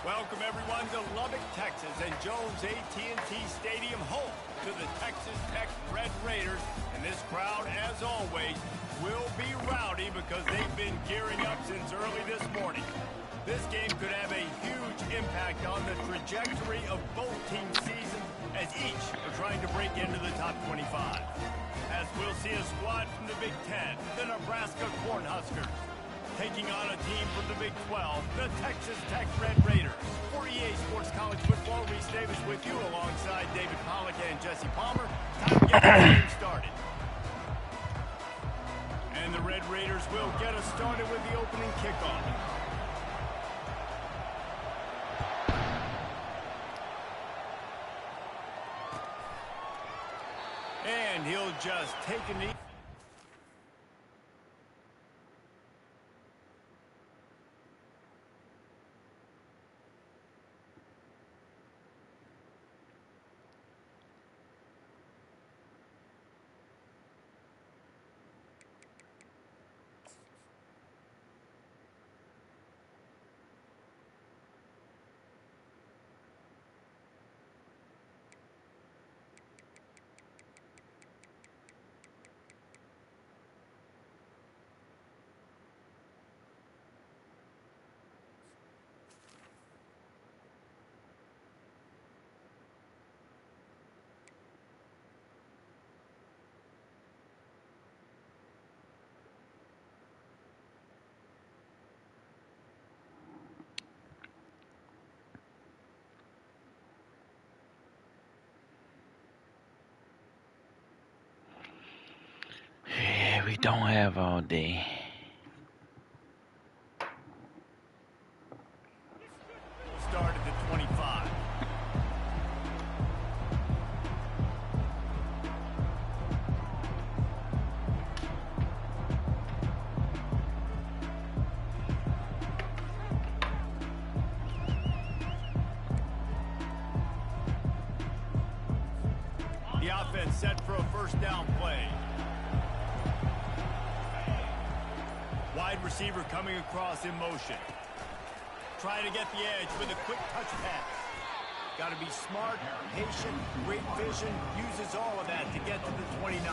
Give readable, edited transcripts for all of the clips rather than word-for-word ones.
Welcome everyone to Lubbock, Texas, and Jones AT&T Stadium, home to the Texas Tech Red Raiders. And this crowd, as always, will be rowdy because they've been gearing up since early this morning. This game could have a huge impact on the trajectory of both teams' seasons, as each are trying to break into the top 25. As we'll see a squad from the Big Ten, the Nebraska Cornhuskers, taking on a team from the Big 12, the Texas Tech Red Raiders. For EA Sports College Football, Reese Davis with you alongside David Pollack and Jesse Palmer. Time to get the game started. And the Red Raiders will get us started with the opening kickoff. And he'll just take a knee. We don't have all day. Start at the 25. The offense set for a first down play. Wide receiver coming across in motion. Trying to get the edge with a quick touch pass. Got to be smart, patient, great vision. Uses all of that to get to the 29.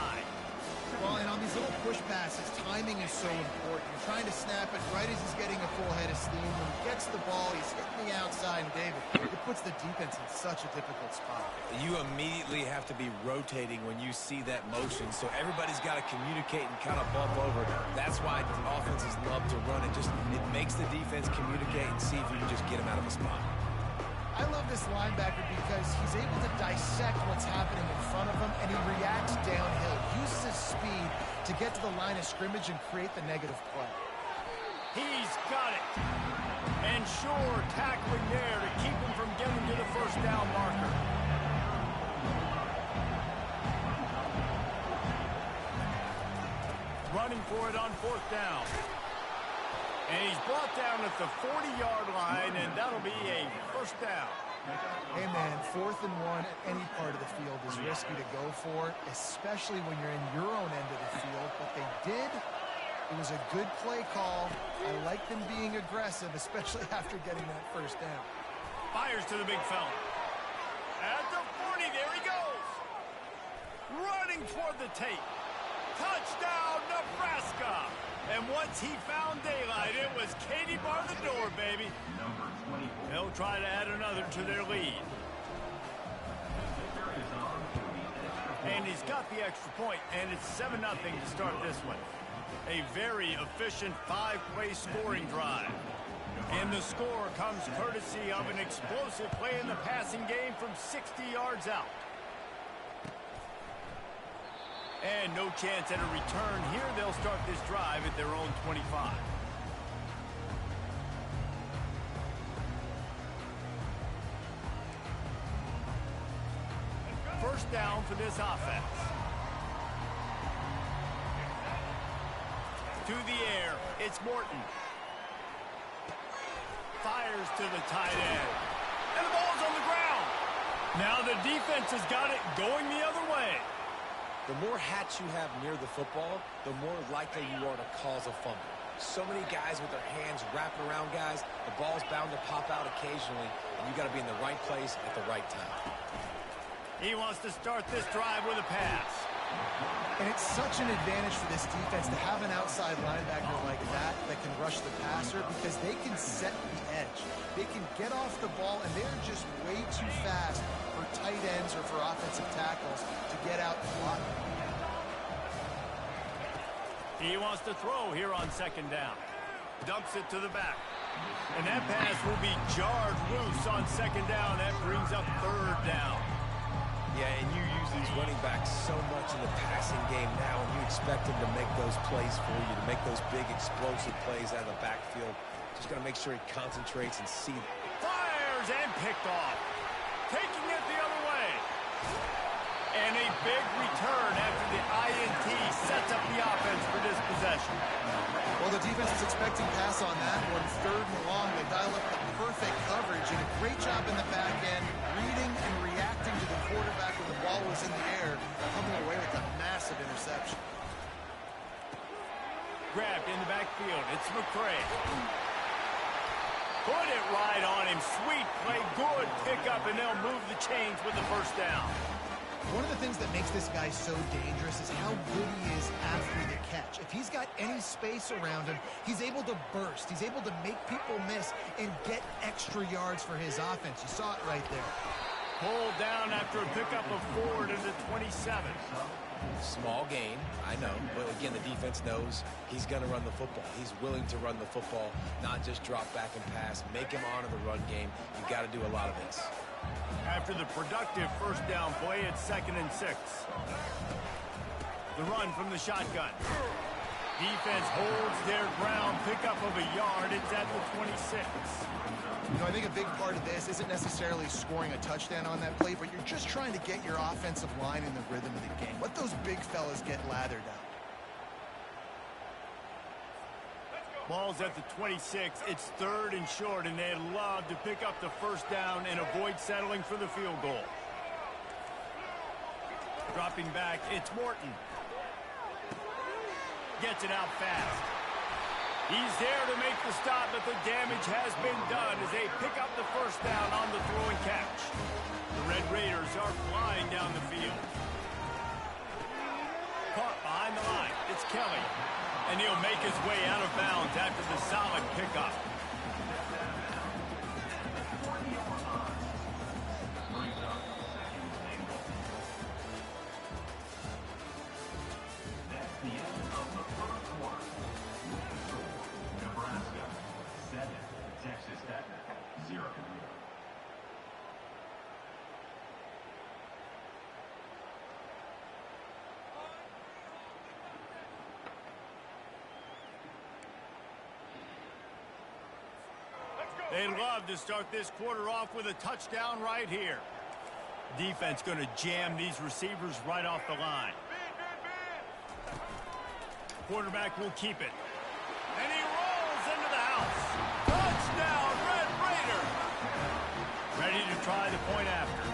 Well, and on these little push passes, timing is so important. You're trying to snap it right as he's getting a full head of steam. When he gets the ball, he's hitting the outside, and David, it puts the defense in such a difficult spot. You immediately have to be rotating when you see that motion, so everybody's got to communicate and kind of bump over. That's why the offenses love to run it. It makes the defense communicate and see if you can just get him out of a spot. I love this linebacker because he's able to dissect what's happening in front of him, and he reacts downhill, uses his speed to get to the line of scrimmage and create the negative play. He's got it. And sure, tackling there to keep him from getting to the first down marker. Running for it on fourth down. And he's brought down at the 40-yard line, and that'll be a first down. Hey, man, 4th and 1 at any part of the field is risky to go for, especially when you're in your own end of the field. But they did. It was a good play call. I like them being aggressive, especially after getting that first down. Fires to the big fella. At the 40, there he goes. Running toward the tape. Touchdown, Nebraska. And once he found daylight, it was Katie bar the door, baby. They'll try to add another to their lead. And he's got the extra point, and it's 7-0 to start this one. A very efficient 5-play scoring drive. And the score comes courtesy of an explosive play in the passing game from 60 yards out. And no chance at a return here. They'll start this drive at their own 25. First down for this offense. To the air, it's Morton. Fires to the tight end. And the ball's on the ground. Now the defense has got it going the other way. The more hats you have near the football, the more likely you are to cause a fumble. So many guys with their hands wrapping around guys. The ball's bound to pop out occasionally, and you got to be in the right place at the right time. He wants to start this drive with a pass. And it's such an advantage for this defense to have an outside linebacker like that can rush the passer because they can set the edge. They can get off the ball, and they're just way too fast for tight ends or for offensive tackles to get out and block. He wants to throw here on second down. Dumps it to the back. And that pass will be jarred loose on second down. That brings up third down. Yeah, and you use these running backs so much in the passing game now, and you expect them to make those plays for you, to make those big explosive plays out of the backfield. Just got to make sure he concentrates and sees. Fires and picked off. Taking it the other way. And a big return after the INT sets up the offense for this possession. Well, the defense is expecting pass on that one. Third and long, they dial up the perfect coverage and a great job in the back end, reading and reacting to the quarterback when the ball was in the air, coming away with a massive interception. Grabbed in the backfield. It's McCray. Put it right on him. Sweet play. Good pickup, and they'll move the chains with the first down. One of the things that makes this guy so dangerous is how good he is after the catch. If he's got any space around him, he's able to burst. He's able to make people miss and get extra yards for his offense. You saw it right there. Pulled down after a pickup of 4 to the 27. Small gain, I know, but again, the defense knows he's going to run the football. He's willing to run the football, not just drop back and pass, make him honor the run game. You got to do a lot of this. After the productive first down play, it's 2nd and 6. The run from the shotgun. Defense holds their ground, pickup of a yard. It's at the 26. You know, I think a big part of this isn't necessarily scoring a touchdown on that play, but you're just trying to get your offensive line in the rhythm of the game. Let those big fellas get lathered out. Ball's at the 26. It's 3rd and short, and they'd love to pick up the first down and avoid settling for the field goal. Dropping back, it's Morton. Gets it out fast. He's there to make the stop, but the damage has been done as they pick up the first down on the throw and catch. The Red Raiders are flying down the field. Caught behind the line. It's Kelly. And he'll make his way out of bounds after the solid pickup. Nebraska 7, Texas Tech 0. They'd love to start this quarter off with a touchdown right here. Defense going to jam these receivers right off the line. Quarterback will keep it. And he rolls into the house. Touchdown, Red Raider. Ready to try the point after.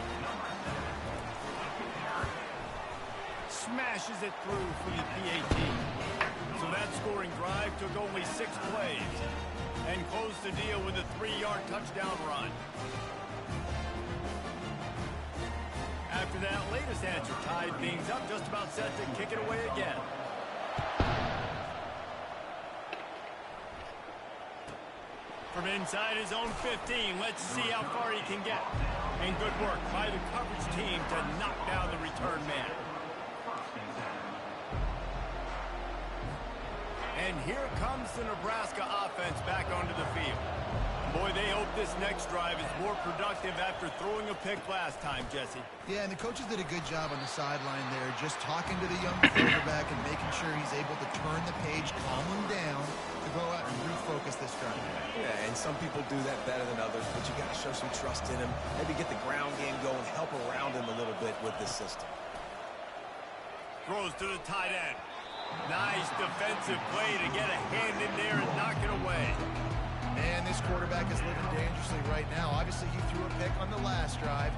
Smashes it through for the PAT. So that scoring drive took only 6 plays. And closed the deal with a 3-yard touchdown run. After that latest answer tied things up, just about set to kick it away again. From inside his own 15, let's see how far he can get. And good work by the coverage team to knock down the return man. And here comes the Nebraska offense back onto the field. Boy, they hope this next drive is more productive after throwing a pick last time, Jesse. Yeah, and the coaches did a good job on the sideline there, just talking to the young quarterback and making sure he's able to turn the page, calm him down, to go out and refocus this drive. Yeah, and some people do that better than others, but you got to show some trust in him. Maybe get the ground game going, help around him a little bit with this system. Throws to the tight end. Nice defensive play to get a hand in there and knock it away. And this quarterback is living dangerously right now. Obviously, he threw a pick on the last drive.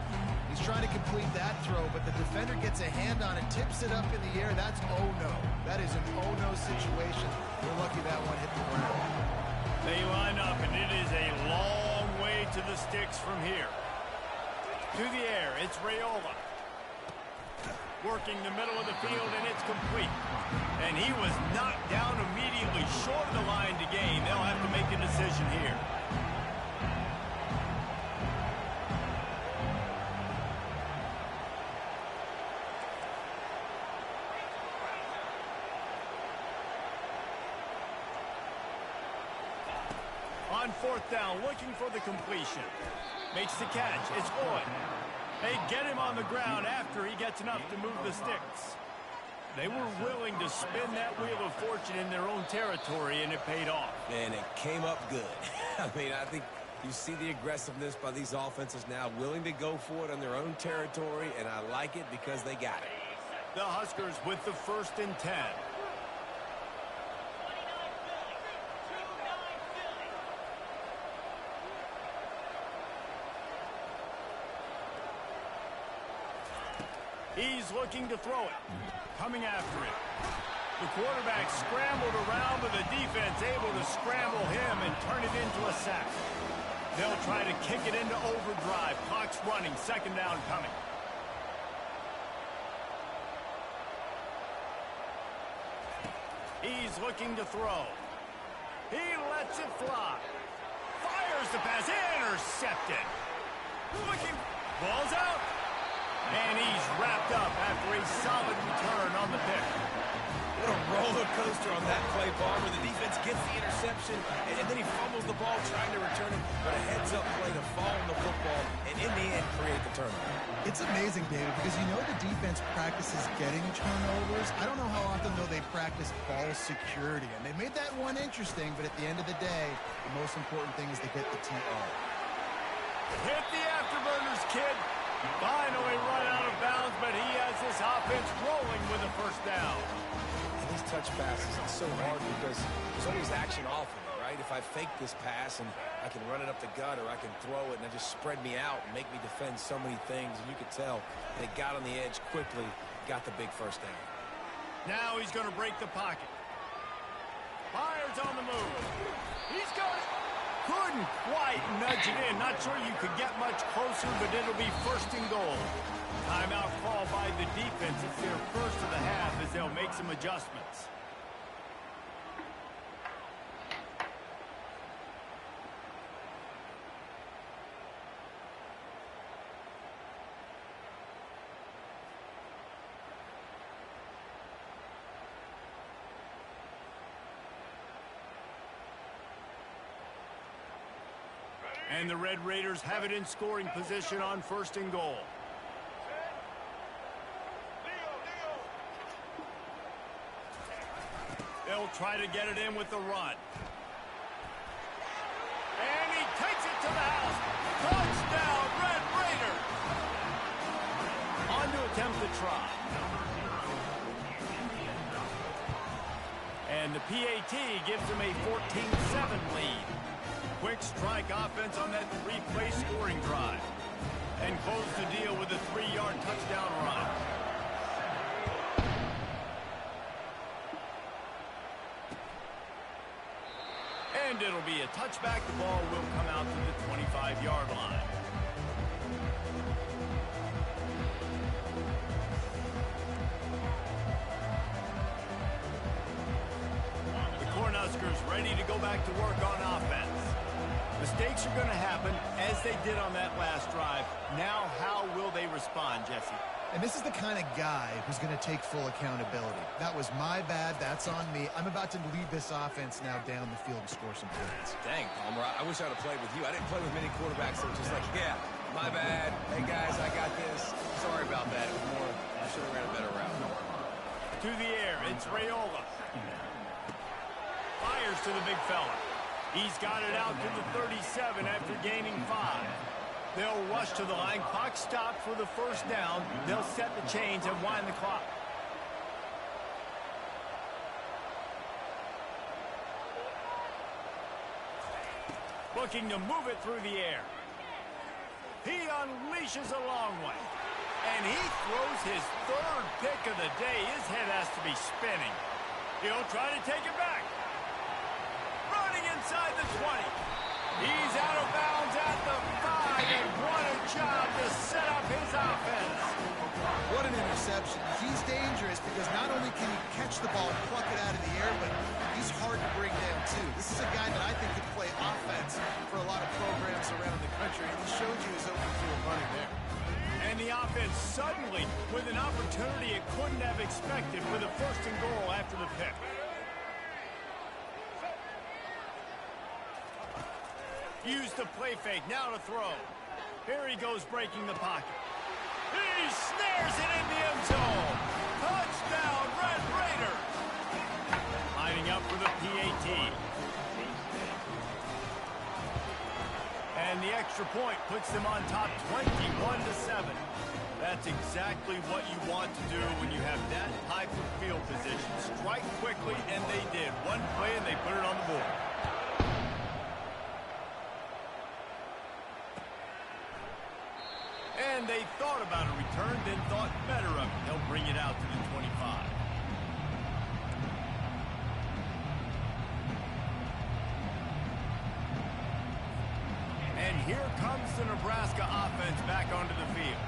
He's trying to complete that throw, but the defender gets a hand on it, tips it up in the air. That's oh-no. That is an oh-no situation. We're lucky that one hit the ground. They line up, and it is a long way to the sticks from here. To the air, it's Raiola. Working the middle of the field, and it's complete. And he was knocked down immediately short of the line to gain. They'll have to make a decision here. On fourth down, looking for the completion. Makes the catch. It's Floyd. They get him on the ground after he gets enough to move the sticks. They were willing to spin that wheel of fortune in their own territory, and it paid off. And it came up good. I mean, I think you see the aggressiveness by these offenses now, willing to go for it on their own territory, and I like it because they got it. The Huskers with the 1st and 10. He's looking to throw it. Coming after it. The quarterback scrambled around, but the defense able to scramble him and turn it into a sack. They'll try to kick it into overdrive. Clock's running. 2nd down coming. He's looking to throw. He lets it fly. Fires the pass. Intercepted. Looking. Ball's out. And he's wrapped up after a solid return on the pick. What a roller coaster on that play, Barber. The defense gets the interception, and then he fumbles the ball trying to return it, but a heads-up play to fall on the football, and in the end, create the turnover. It's amazing, David, because you know the defense practices getting turnovers. I don't know how often, though, they practice ball security. And they made that one interesting, but at the end of the day, the most important thing is they get the TR. Hit the afterburners, kid. Finally run out of bounds, but he has this offense rolling with a 1st down. And these touch passes, it's so hard because there's always action off of it, right? If I fake this pass and I can run it up the gut or I can throw it and it just spread me out and make me defend so many things, and you could tell they got on the edge quickly, got the big 1st down. Now he's going to break the pocket. Fires on the move. He's got it. Couldn't quite nudge it in. Not sure you could get much closer, but it'll be 1st and goal. Timeout call by the defense. It's their 1st of the half as they'll make some adjustments. And the Red Raiders have it in scoring position on 1st and goal. They'll try to get it in with the run. And he takes it to the house. Touchdown, Red Raiders! On to attempt the try. And the PAT gives them a 14-7 lead. Quick strike offense on that 3-play scoring drive. And close the deal with a 3-yard touchdown run. And it'll be a touchback. The ball will come out to the 25-yard line. The Cornhuskers ready to go back to work on offense. Mistakes are going to happen, as they did on that last drive. Now, how will they respond, Jesse? And this is the kind of guy who's going to take full accountability. That was my bad. That's on me. I'm about to lead this offense now down the field and score some points. Dang, Palmer, I wish I would have played with you. I didn't play with many quarterbacks that were just like, yeah, my bad. Hey, guys, I got this. Sorry about that. It was more, I should have ran a better route. To the air, it's Raiola. Fires to the big fella. He's got it out to the 37 after gaining 5. They'll rush to the line. Clock stopped for the 1st down. They'll set the chains and wind the clock. Looking to move it through the air. He unleashes a long one. And he throws his third pick of the day. His head has to be spinning. He'll try to take it back. Running inside the 20. He's out of bounds at the 5, and what a job to set up his offense. What an interception. He's dangerous because not only can he catch the ball and pluck it out of the air, but he's hard to bring down, too. This is a guy that I think could play offense for a lot of programs around the country, and he showed you his open field running there. And the offense suddenly with an opportunity it couldn't have expected with a 1st and goal after the pick. Use the play fake, now to throw. Here he goes breaking the pocket. He snares it in the end zone. Touchdown, Red Raider. Lining up for the PAT. And the extra point puts them on top 21-7. That's exactly what you want to do when you have that type of field position. Strike quickly, and they did. One play, and they put it on the board. And they thought about a return, then thought better of it. They'll bring it out to the 25. And here comes the Nebraska offense back onto the field.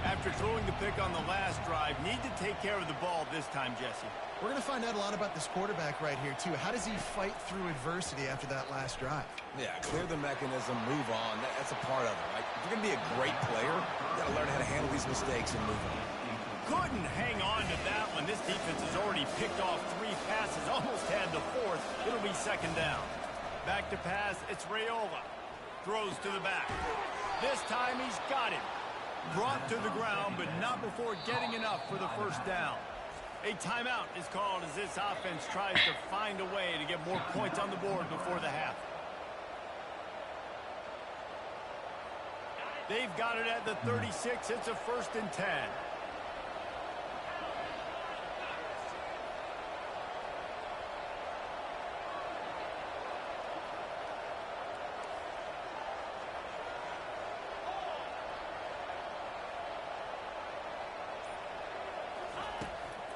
After throwing the pick on the last drive, need to take care of the ball this time, Jesse. We're going to find out a lot about this quarterback right here, too. How does he fight through adversity after that last drive? Yeah, clear the mechanism, move on. That's a part of it, right? If you're going to be a great player, you got to learn how to handle these mistakes and move on. Couldn't hang on to that one. This defense has already picked off 3 passes, almost had the 4th. It'll be 2nd down. Back to pass, it's Raiola. Throws to the back. This time he's got it. Brought to the ground, but not before getting enough for the 1st down. A timeout is called as this offense tries to find a way to get more points on the board before the half. They've got it at the 36. It's a 1st and 10.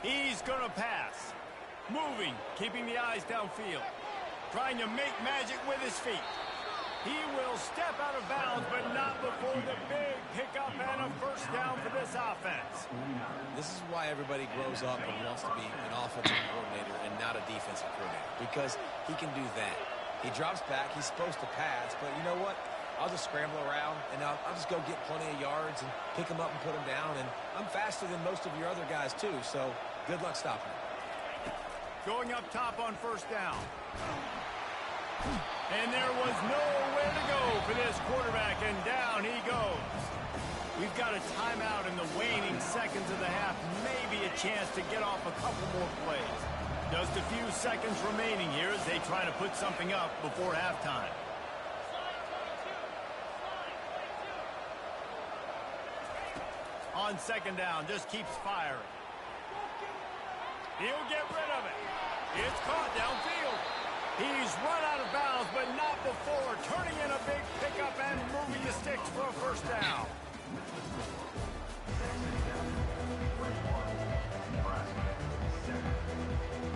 He's going to pass. Moving, keeping the eyes downfield. Trying to make magic with his feet. He will step out of bounds, but not before the big pickup and a 1st down for this offense. This is why everybody grows up and wants to be an offensive coordinator and not a defensive coordinator, because he can do that. He drops back. He's supposed to pass, but you know what? I'll just scramble around, and I'll just go get plenty of yards and pick them up and put them down. And I'm faster than most of your other guys, too, so good luck stopping him. Going up top on 1st down. And there was nowhere to go for this quarterback, and down he goes. We've got a timeout in the waning seconds of the half. Maybe a chance to get off a couple more plays. Just a few seconds remaining here as they try to put something up before halftime. On 2nd down, just keeps firing. He'll get rid of it. It's caught downfield. He's run out of bounds, but not before turning in a big pickup and moving the sticks for a 1st down.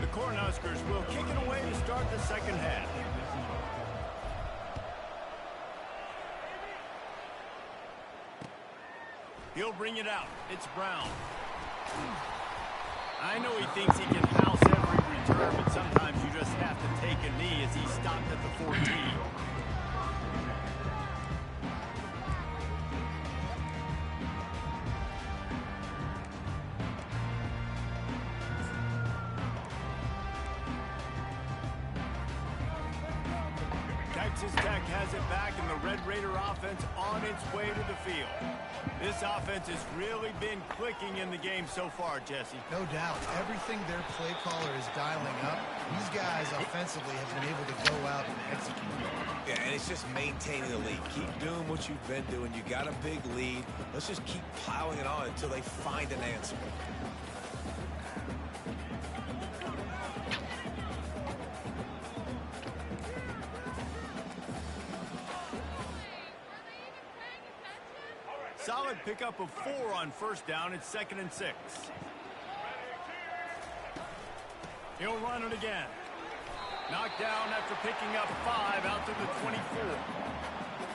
The Cornhuskers will kick it away to start the 2nd half. He'll bring it out. It's Brown. I know he thinks he can house every return, but sometimes you just have to take a knee as he stopped at the 14. Texas Tech has it back, and the Red Raider offense on its way to the field. This offense has really been clicking in the game so far, Jesse. No doubt. Everything their play caller is dialing up, these guys offensively have been able to go out and execute. Yeah, and it's just maintaining the lead. Keep doing what you've been doing. You got a big lead. Let's just keep piling it on until they find an answer. Solid pickup of 4 on first down. It's 2nd and 6. He'll run it again. Knocked down after picking up 5 out to the 24.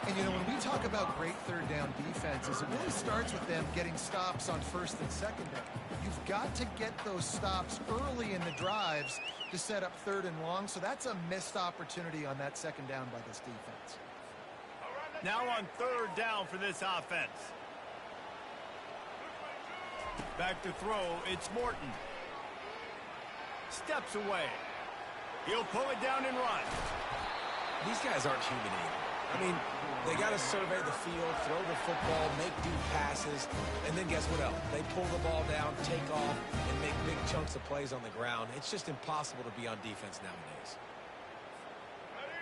And, you know, when we talk about great third down defenses, it really starts with them getting stops on first and second down. You've got to get those stops early in the drives to set up 3rd and long, so that's a missed opportunity on that 2nd down by this defense. Now on 3rd down for this offense. Back to throw, it's Morton. Steps away. He'll pull it down and run. These guys aren't human either. I mean, they got to survey the field, throw the football, make deep passes, and then guess what else? They pull the ball down, take off, and make big chunks of plays on the ground. It's just impossible to be on defense nowadays.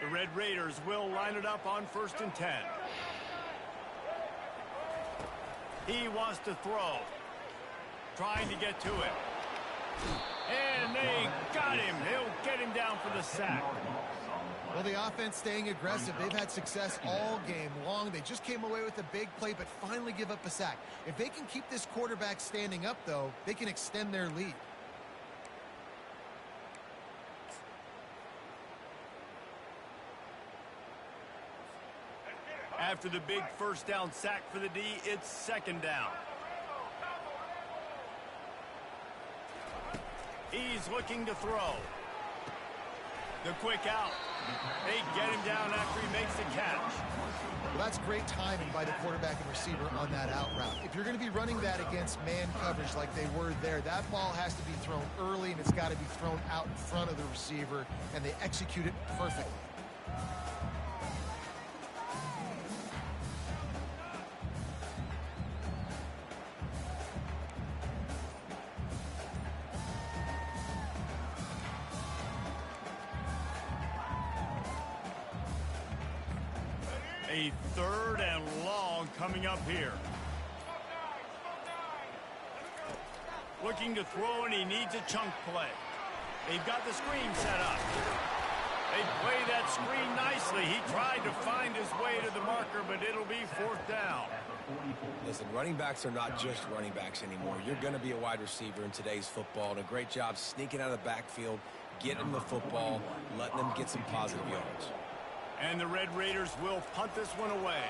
The Red Raiders will line it up on 1st and 10. He wants to throw. Trying to get to it. And they got him. He'll get him down for the sack. Well, the offense staying aggressive. They've had success all game long. They just came away with a big play, but finally give up a sack. If they can keep this quarterback standing up, though, they can extend their lead. After the big first down sack for the D, it's 2nd down. He's looking to throw. The quick out. They get him down after he makes the catch. Well, that's great timing by the quarterback and receiver on that out route. If you're going to be running that against man coverage like they were there, that ball has to be thrown early, and it's got to be thrown out in front of the receiver, and they execute it perfectly. A 3rd and long coming up here. Looking to throw, and he needs a chunk play. They've got the screen set up. They play that screen nicely. He tried to find his way to the marker, but it'll be 4th down. Listen, running backs are not just running backs anymore. You're going to be a wide receiver in today's football, and a great job sneaking out of the backfield, getting them the football, letting them get some positive yards. And the Red Raiders will punt this one away.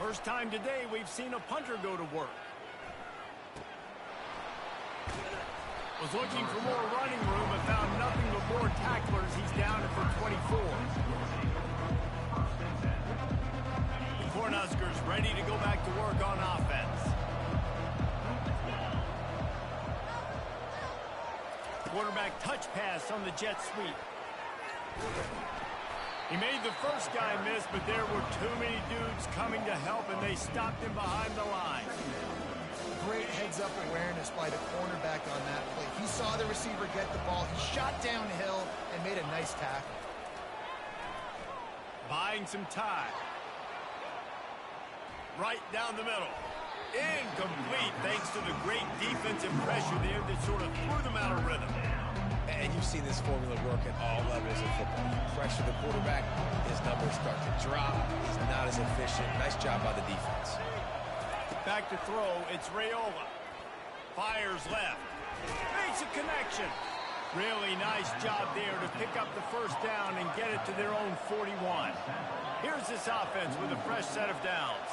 First time today we've seen a punter go to work. Was looking for more running room but found nothing but more tacklers. He's down at the 24. The Cornhuskers ready to go back to work on offense. Quarterback touch pass on the jet sweep. He made the first guy miss, but there were too many dudes coming to help, and they stopped him behind the line. Great heads-up awareness by the cornerback on that play. He saw the receiver get the ball. He shot downhill and made a nice tackle. Buying some time. Right down the middle. Incomplete, thanks to the great defensive pressure there that sort of threw them out of rhythm. And you've seen this formula work at all levels of football. You pressure the quarterback, his numbers start to drop. He's not as efficient. Nice job by the defense. Back to throw, it's Raiola. Fires left. Makes a connection. Really nice job there to pick up the first down and get it to their own 41. Here's this offense with a fresh set of downs.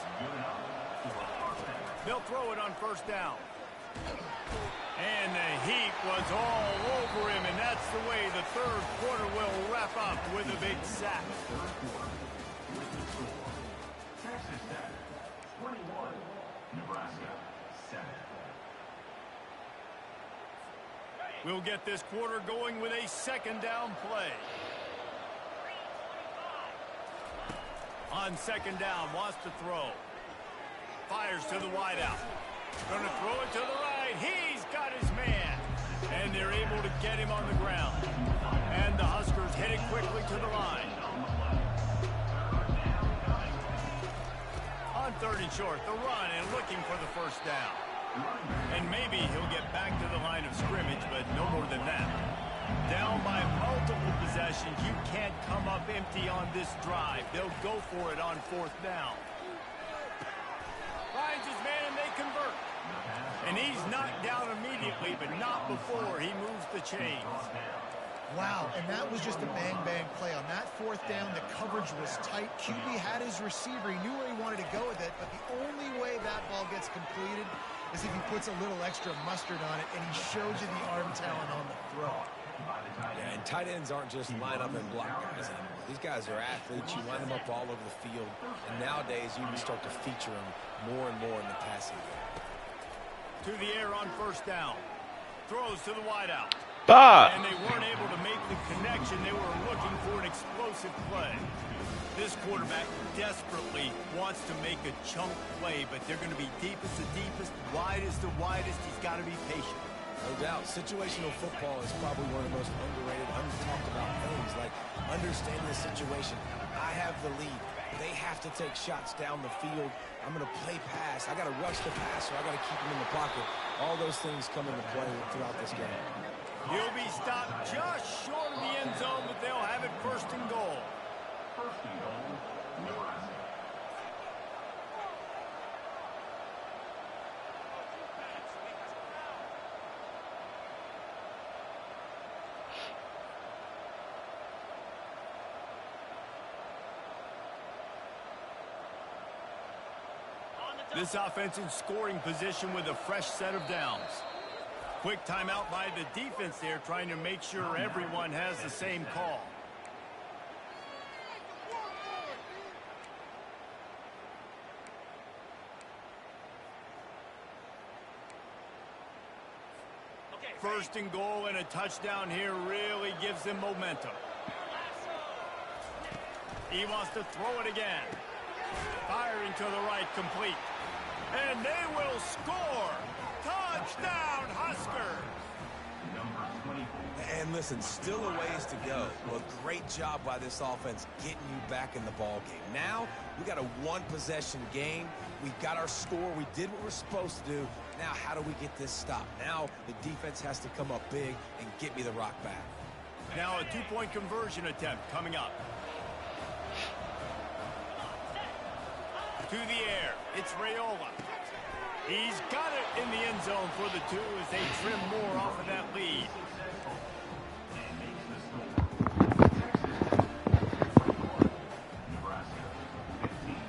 They'll throw it on first down. And the heat was all over him, and that's the way the 3rd quarter will wrap up with a big sack. Texas Tech, 21. Nebraska, 7. We'll get this quarter going with a 2nd down play. On 2nd down, wants to throw. Fires to the wideout. Going to throw it to the right. He's got his man. And they're able to get him on the ground. And the Huskers headed quickly to the line. On 3rd and short, the run and looking for the first down. And maybe he'll get back to the line of scrimmage, but no more than that. Down by multiple possessions, you can't come up empty on this drive. They'll go for it on 4th down. finds his man, and they convert. And he's knocked down immediately, but not before he moves the chains. Wow, and that was just a bang-bang play. On that fourth down, the coverage was tight. QB had his receiver. He knew where he wanted to go with it, but the only way that ball gets completed is if he puts a little extra mustard on it, and he shows you the arm talent on the throw. Yeah, and tight ends aren't just line up and block guys anymore. These guys are athletes. You line them up all over the field, and nowadays you can start to feature them more and more in the passing game. To the air on first down. Throws to the wideout. And they weren't able to make the connection. They were looking for an explosive play. This quarterback desperately wants to make a chunk play, but they're going to be deepest to deepest, widest to widest. He's got to be patient. No doubt. Situational football is probably one of the most underrated, under-talked about things, like understanding the situation. I have the lead. They have to take shots down the field. I'm going to play pass. I got to rush the passer. I got to keep him in the pocket. All those things come into play throughout this game. He'll be stopped just short of the end zone, but they'll have it first and goal. First and goal, Nebraska. This offense in scoring position with a fresh set of downs. Quick timeout by the defense there, trying to make sure everyone has the same call. First and goal, and a touchdown here really gives them momentum. He wants to throw it again. Firing to the right, complete. And they will score. Touchdown, Huskers. Number 24. And listen, still a ways to go. Well, great job by this offense getting you back in the ball game. Now, we got a one-possession game. We got our score. We did what we're supposed to do. Now, how do we get this stopped? Now, the defense has to come up big and get me the rock back. Now a two-point conversion attempt coming up. To the air, it's Raiola. He's got it in the end zone for the two as they trim more off of that lead.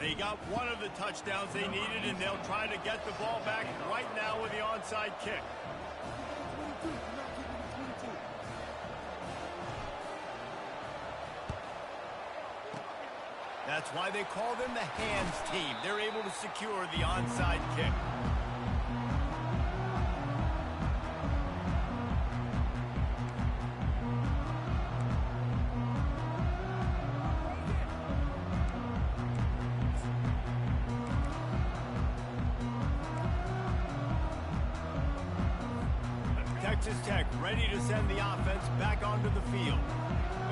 They got one of the touchdowns they needed, and they'll try to get the ball back right now with the onside kick. That's why they call them the hands team. They're able to secure the onside kick. Texas Tech ready to send the offense back onto the field.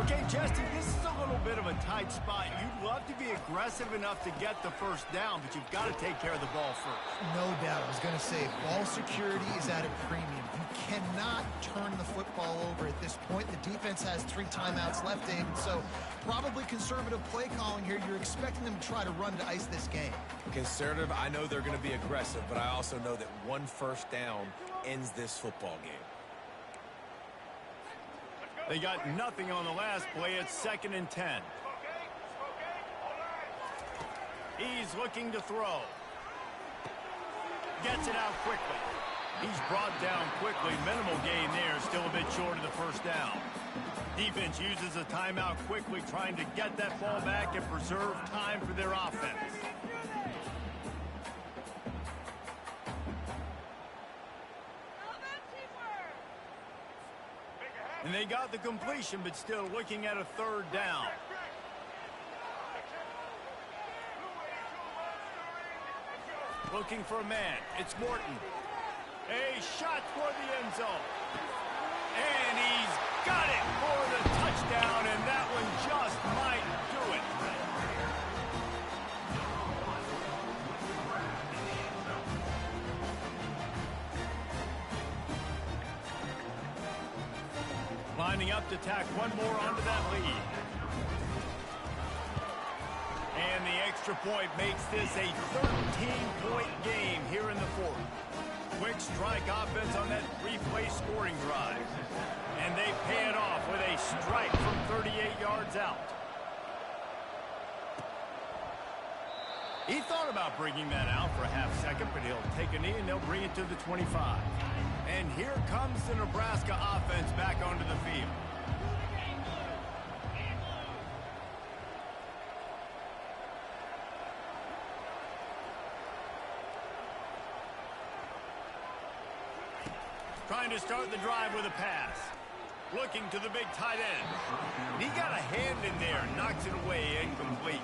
Okay, Justin, this is a little bit of a tight spot. You'd love to be aggressive enough to get the first down, but you've got to take care of the ball first. No doubt. I was going to say, ball security is at a premium. You cannot turn the football over at this point. The defense has 3 timeouts left, David, so probably conservative play calling here. You're expecting them to try to run to ice this game. Conservative, I know they're going to be aggressive, but I also know that one first down ends this football game. They got nothing on the last play. It's 2nd and 10. He's looking to throw. Gets it out quickly. He's brought down quickly. Minimal gain there. Still a bit short of the first down. Defense uses a timeout quickly, trying to get that ball back and preserve time for their offense. And they got the completion, but still looking at a 3rd down. Looking for a man. It's Morton. A shot for the end zone. And he's got it for the touchdown, and that one just might do it. Lining up to tack one more onto that lead. And the extra point makes this a 13-point game here in the fourth. Quick strike offense on that three-play scoring drive. And they pay it off with a strike from 38 yards out. He thought about bringing that out for a half second, but he'll take a knee and they'll bring it to the 25. And here comes the Nebraska offense back onto the field. Trying to start the drive with a pass. Looking to the big tight end. He got a hand in there, knocks it away, incomplete.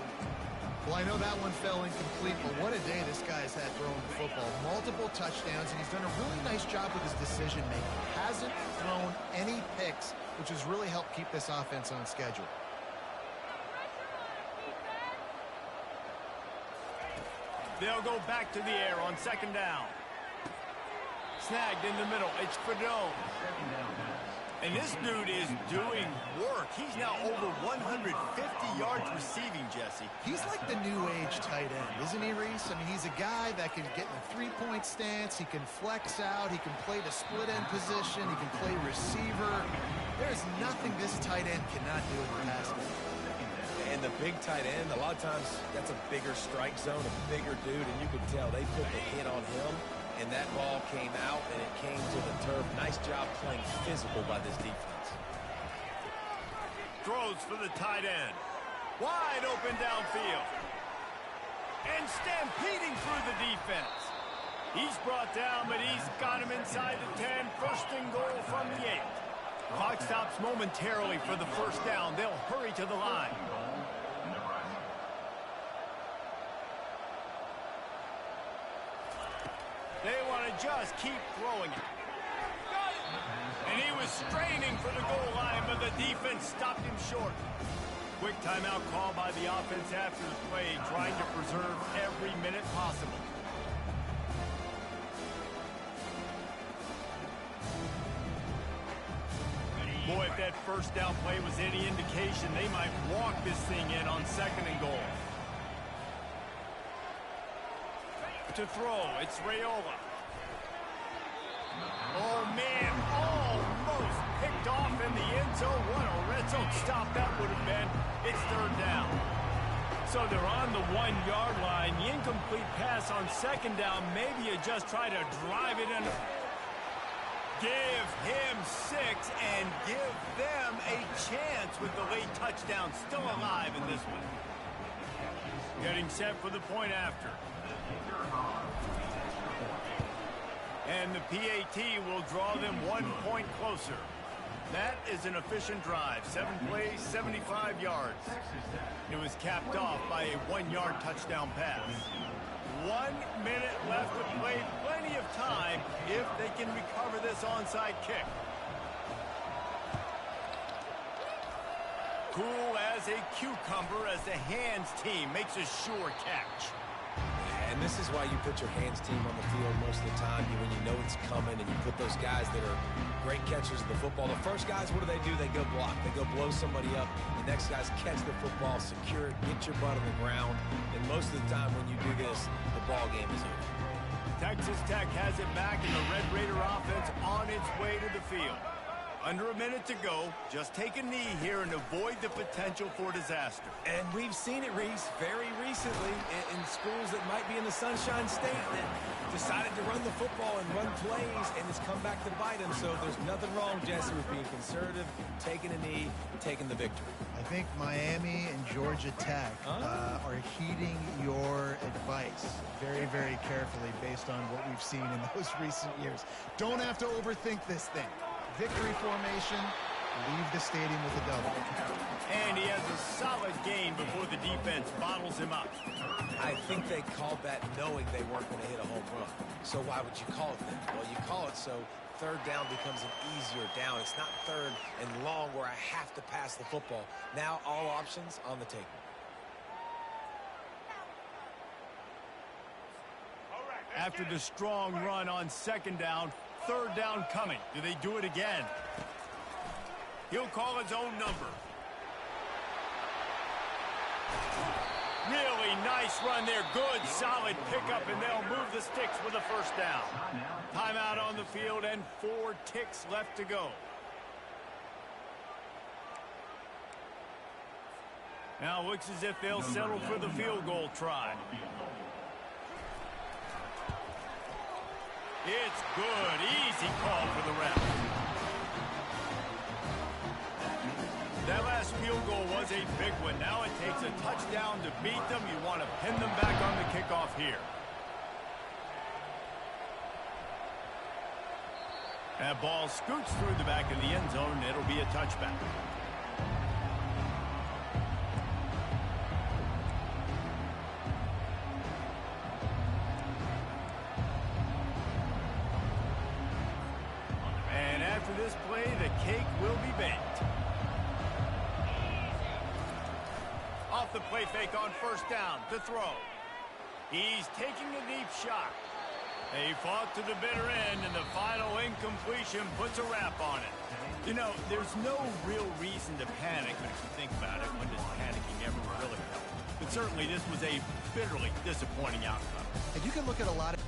Well, I know that one fell incomplete, but what a day this guy's had throwing the football. Multiple touchdowns, and he's done a really nice job with his decision-making. Hasn't thrown any picks, which has really helped keep this offense on schedule. They'll go back to the air on second down. Snagged in the middle. It's Fredone. And this dude is doing work. He's now over 150 yards receiving, Jesse. He's like the new age tight end, isn't he, Reese? I mean, he's a guy that can get in a three-point stance. He can flex out. He can play the split end position. He can play receiver. There's nothing this tight end cannot do in the passing game. And the big tight end, a lot of times that's a bigger strike zone, a bigger dude, and you can tell they put the hit on him. And that ball came out, and it came to the turf. Nice job playing physical by this defense. Throws for the tight end. Wide open downfield. And stampeding through the defense. He's brought down, but he's got him inside the 10. First and goal from the 8. Clock stops momentarily for the first down. They'll hurry to the line. They want to just keep throwing it. And he was straining for the goal line, but the defense stopped him short. Quick timeout call by the offense after the play, trying to preserve every minute possible. Boy, if that first down play was any indication, they might walk this thing in on second and goal. To throw, it's Raiola. Oh, man, almost picked off in the end zone. What a red zone stop that would have been. It's third down. So they're on the 1-yard line. The incomplete pass on second down. Maybe you just try to drive it in. Give him 6 and give them a chance with the late touchdown still alive in this one. Getting set for the point after. And the PAT will draw them 1 point closer. That is an efficient drive. 7 plays, 75 yards. It was capped off by a 1-yard touchdown pass. 1 minute left to play. Plenty of time if they can recover this onside kick. Cool as a cucumber as the hands team makes a sure catch. And this is why you put your hands team on the field most of the time when you know it's coming, and you put those guys that are great catchers of the football. The first guys, what do? They go block. They go blow somebody up. The next guys catch the football, secure it, get your butt on the ground. And most of the time when you do this, the ball game is over. Texas Tech has it back, and the Red Raider offense on its way to the field. Under a minute to go. Just take a knee here and avoid the potential for disaster. And we've seen it, Reese, very recently in schools that might be in the Sunshine State that decided to run the football and run plays, and it's come back to bite them. So there's nothing wrong, Jesse, with being conservative, taking a knee, taking the victory. I think Miami and Georgia Tech are heeding your advice very, very carefully based on what we've seen in those recent years. Don't have to overthink this thing. Victory formation, leave the stadium with a double. And he has a solid gain before the defense bottles him up. I think they called that knowing they weren't going to hit a home run. So why would you call it that? Well, you call it so third down becomes an easier down. It's not third and long where I have to pass the football. Now all options on the table. After the strong run on second down, third down coming. Do they do it again? He'll call his own number. Really nice run there. Good, solid pickup, and they'll move the sticks with a first down. Timeout on the field and 4 ticks left to go. Now it looks as if they'll settle for the field goal try. It's good. Easy call for the ref. That last field goal was a big one. Now it takes a touchdown to beat them. You want to pin them back on the kickoff here. That ball scoots through the back of the end zone. It'll be a touchback. And after this play, the cake will be baked. Off the play fake on first down to throw. He's taking a deep shot. They fought to the bitter end, and the final incompletion puts a wrap on it. You know, there's no real reason to panic, but if you think about it, when does panicking ever really help? But certainly this was a bitterly disappointing outcome. And you can look at a lot of...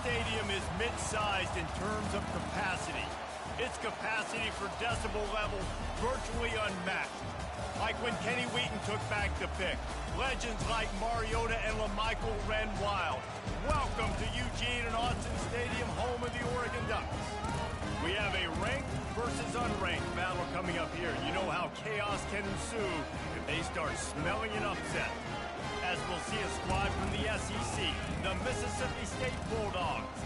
Stadium is mid-sized in terms of capacity. Its capacity for decibel level virtually unmatched. Like when Kenny Wheaton took back the pick. Legends like Mariota and LaMichael ran wild. Welcome to Eugene and Autzen Stadium, home of the Oregon Ducks. We have a ranked versus unranked battle coming up here. You know how chaos can ensue if they start smelling an upset. As we'll see a squad from the SEC, the Mississippi State Bulldogs,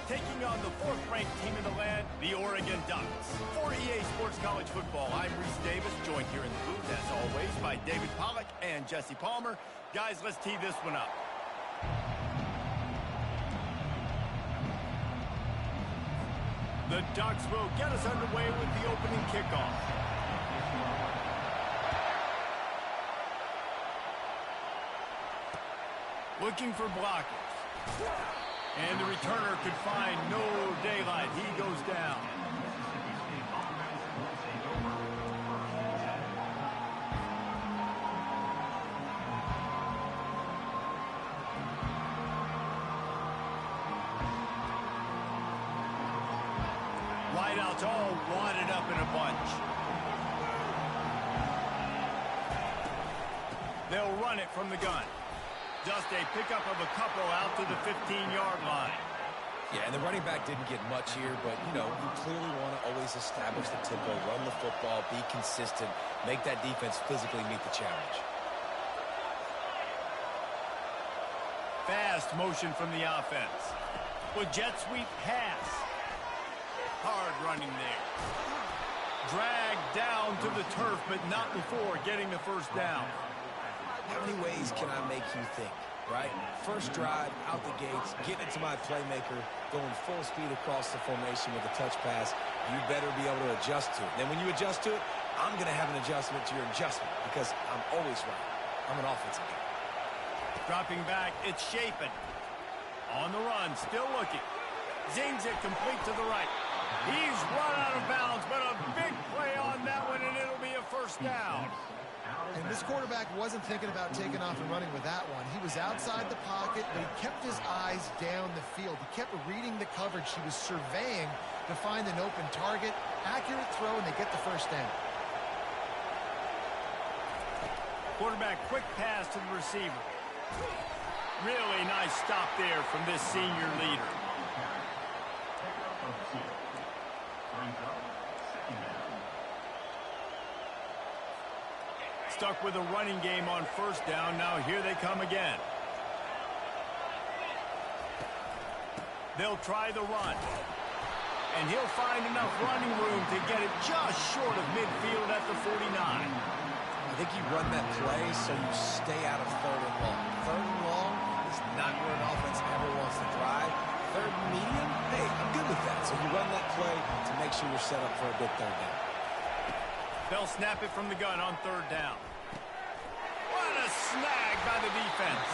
taking on the 4th-ranked team in the land, the Oregon Ducks. For EA Sports College Football, I'm Reese Davis, joined here in the booth, as always, by David Pollack and Jesse Palmer. Guys, let's tee this one up. The Ducks will get us underway with the opening kickoff. Looking for blockers. And the returner could find no daylight. He goes down. Wideouts all wadded up in a bunch. They'll run it from the gun. Just a pickup of a couple out to the 15-yard line. Yeah, and the running back didn't get much here, but, you know, you clearly want to always establish the tempo, run the football, be consistent, make that defense physically meet the challenge. Fast motion from the offense. With jet sweep pass. Hard running there. Dragged down to the turf, but not before getting the first down. How many ways can I make you think, right? First drive, out the gates, getting it to my playmaker, going full speed across the formation with a touch pass. You better be able to adjust to it. Then when you adjust to it, I'm going to have an adjustment to your adjustment because I'm always right. I'm an offensive guy. Dropping back, it's Shapen. On the run, still looking. Zings it complete to the right. He's run out of bounds, but a big play on that one, and it'll be a first down. And this quarterback wasn't thinking about taking off and running with that one. He was outside the pocket, but he kept his eyes down the field. He kept reading the coverage. He was surveying to find an open target. As accurate throw, and they get the first down. Quarterback quick pass to the receiver. Really nice stop there from this senior leader. Stuck with a running game on first down. Now here they come again. They'll try the run. And he'll find enough running room to get it just short of midfield at the 49. I think you run that play so you stay out of third and long. Third and long is not where an offense ever wants to drive. Third and medium, hey, I'm good with that. So you run that play to make sure you're set up for a good third down. They'll snap it from the gun on third down. What a snag by the defense.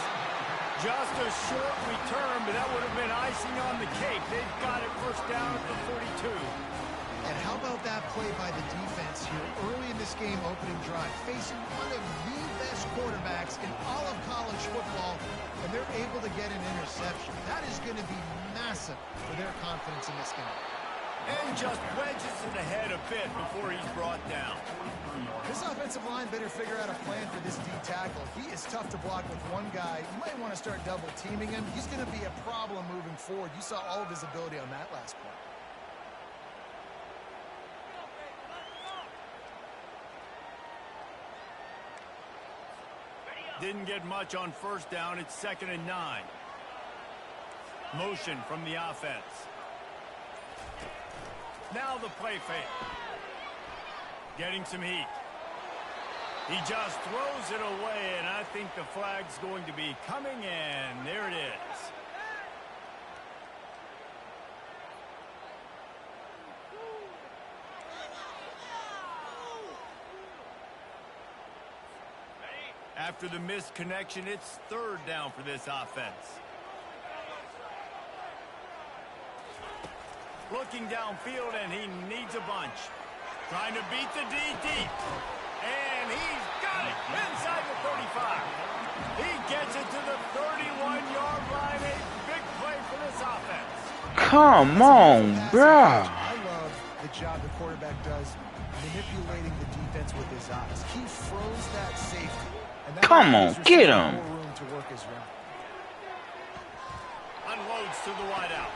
Just a short return, but that would have been icing on the cake. They've got it first down at the 42. And how about that play by the defense here early in this game opening drive, facing one of the best quarterbacks in all of college football, and they're able to get an interception. That is going to be massive for their confidence in this game. And just wedges it ahead a bit before he's brought down. This offensive line better figure out a plan for this D tackle. He is tough to block with one guy. You might want to start double teaming him. He's going to be a problem moving forward. You saw all of his ability on that last play. Didn't get much on first down. It's 2nd and 9. Motion from the offense. Now the play fake. Getting some heat. He just throws it away, and I think the flag's going to be coming in. There it is. After the missed connection, it's third down for this offense. Looking downfield, and he needs a bunch. Trying to beat the D deep. And he's got it inside the 35. He gets it to the 31-yard line. A big play for this offense. Come on, bro. I love the job the quarterback does manipulating the defense with his eyes. He froze that safety. And that Come on, get him. more room to work his route. Unloads to the wideout.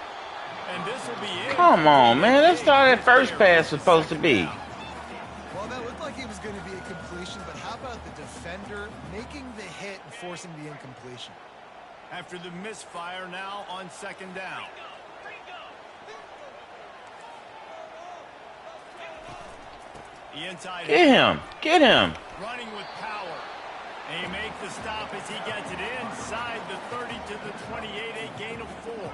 And this will be it. Come on, man. That's all that first pass was supposed to be. Well, that looked like it was going to be a completion, but how about the defender making the hit and forcing the incompletion? After the misfire, now on 2nd down. The inside Get him. Get him. running with power. And he makes the stop as he gets it inside the 30 to the 28, a gain of 4.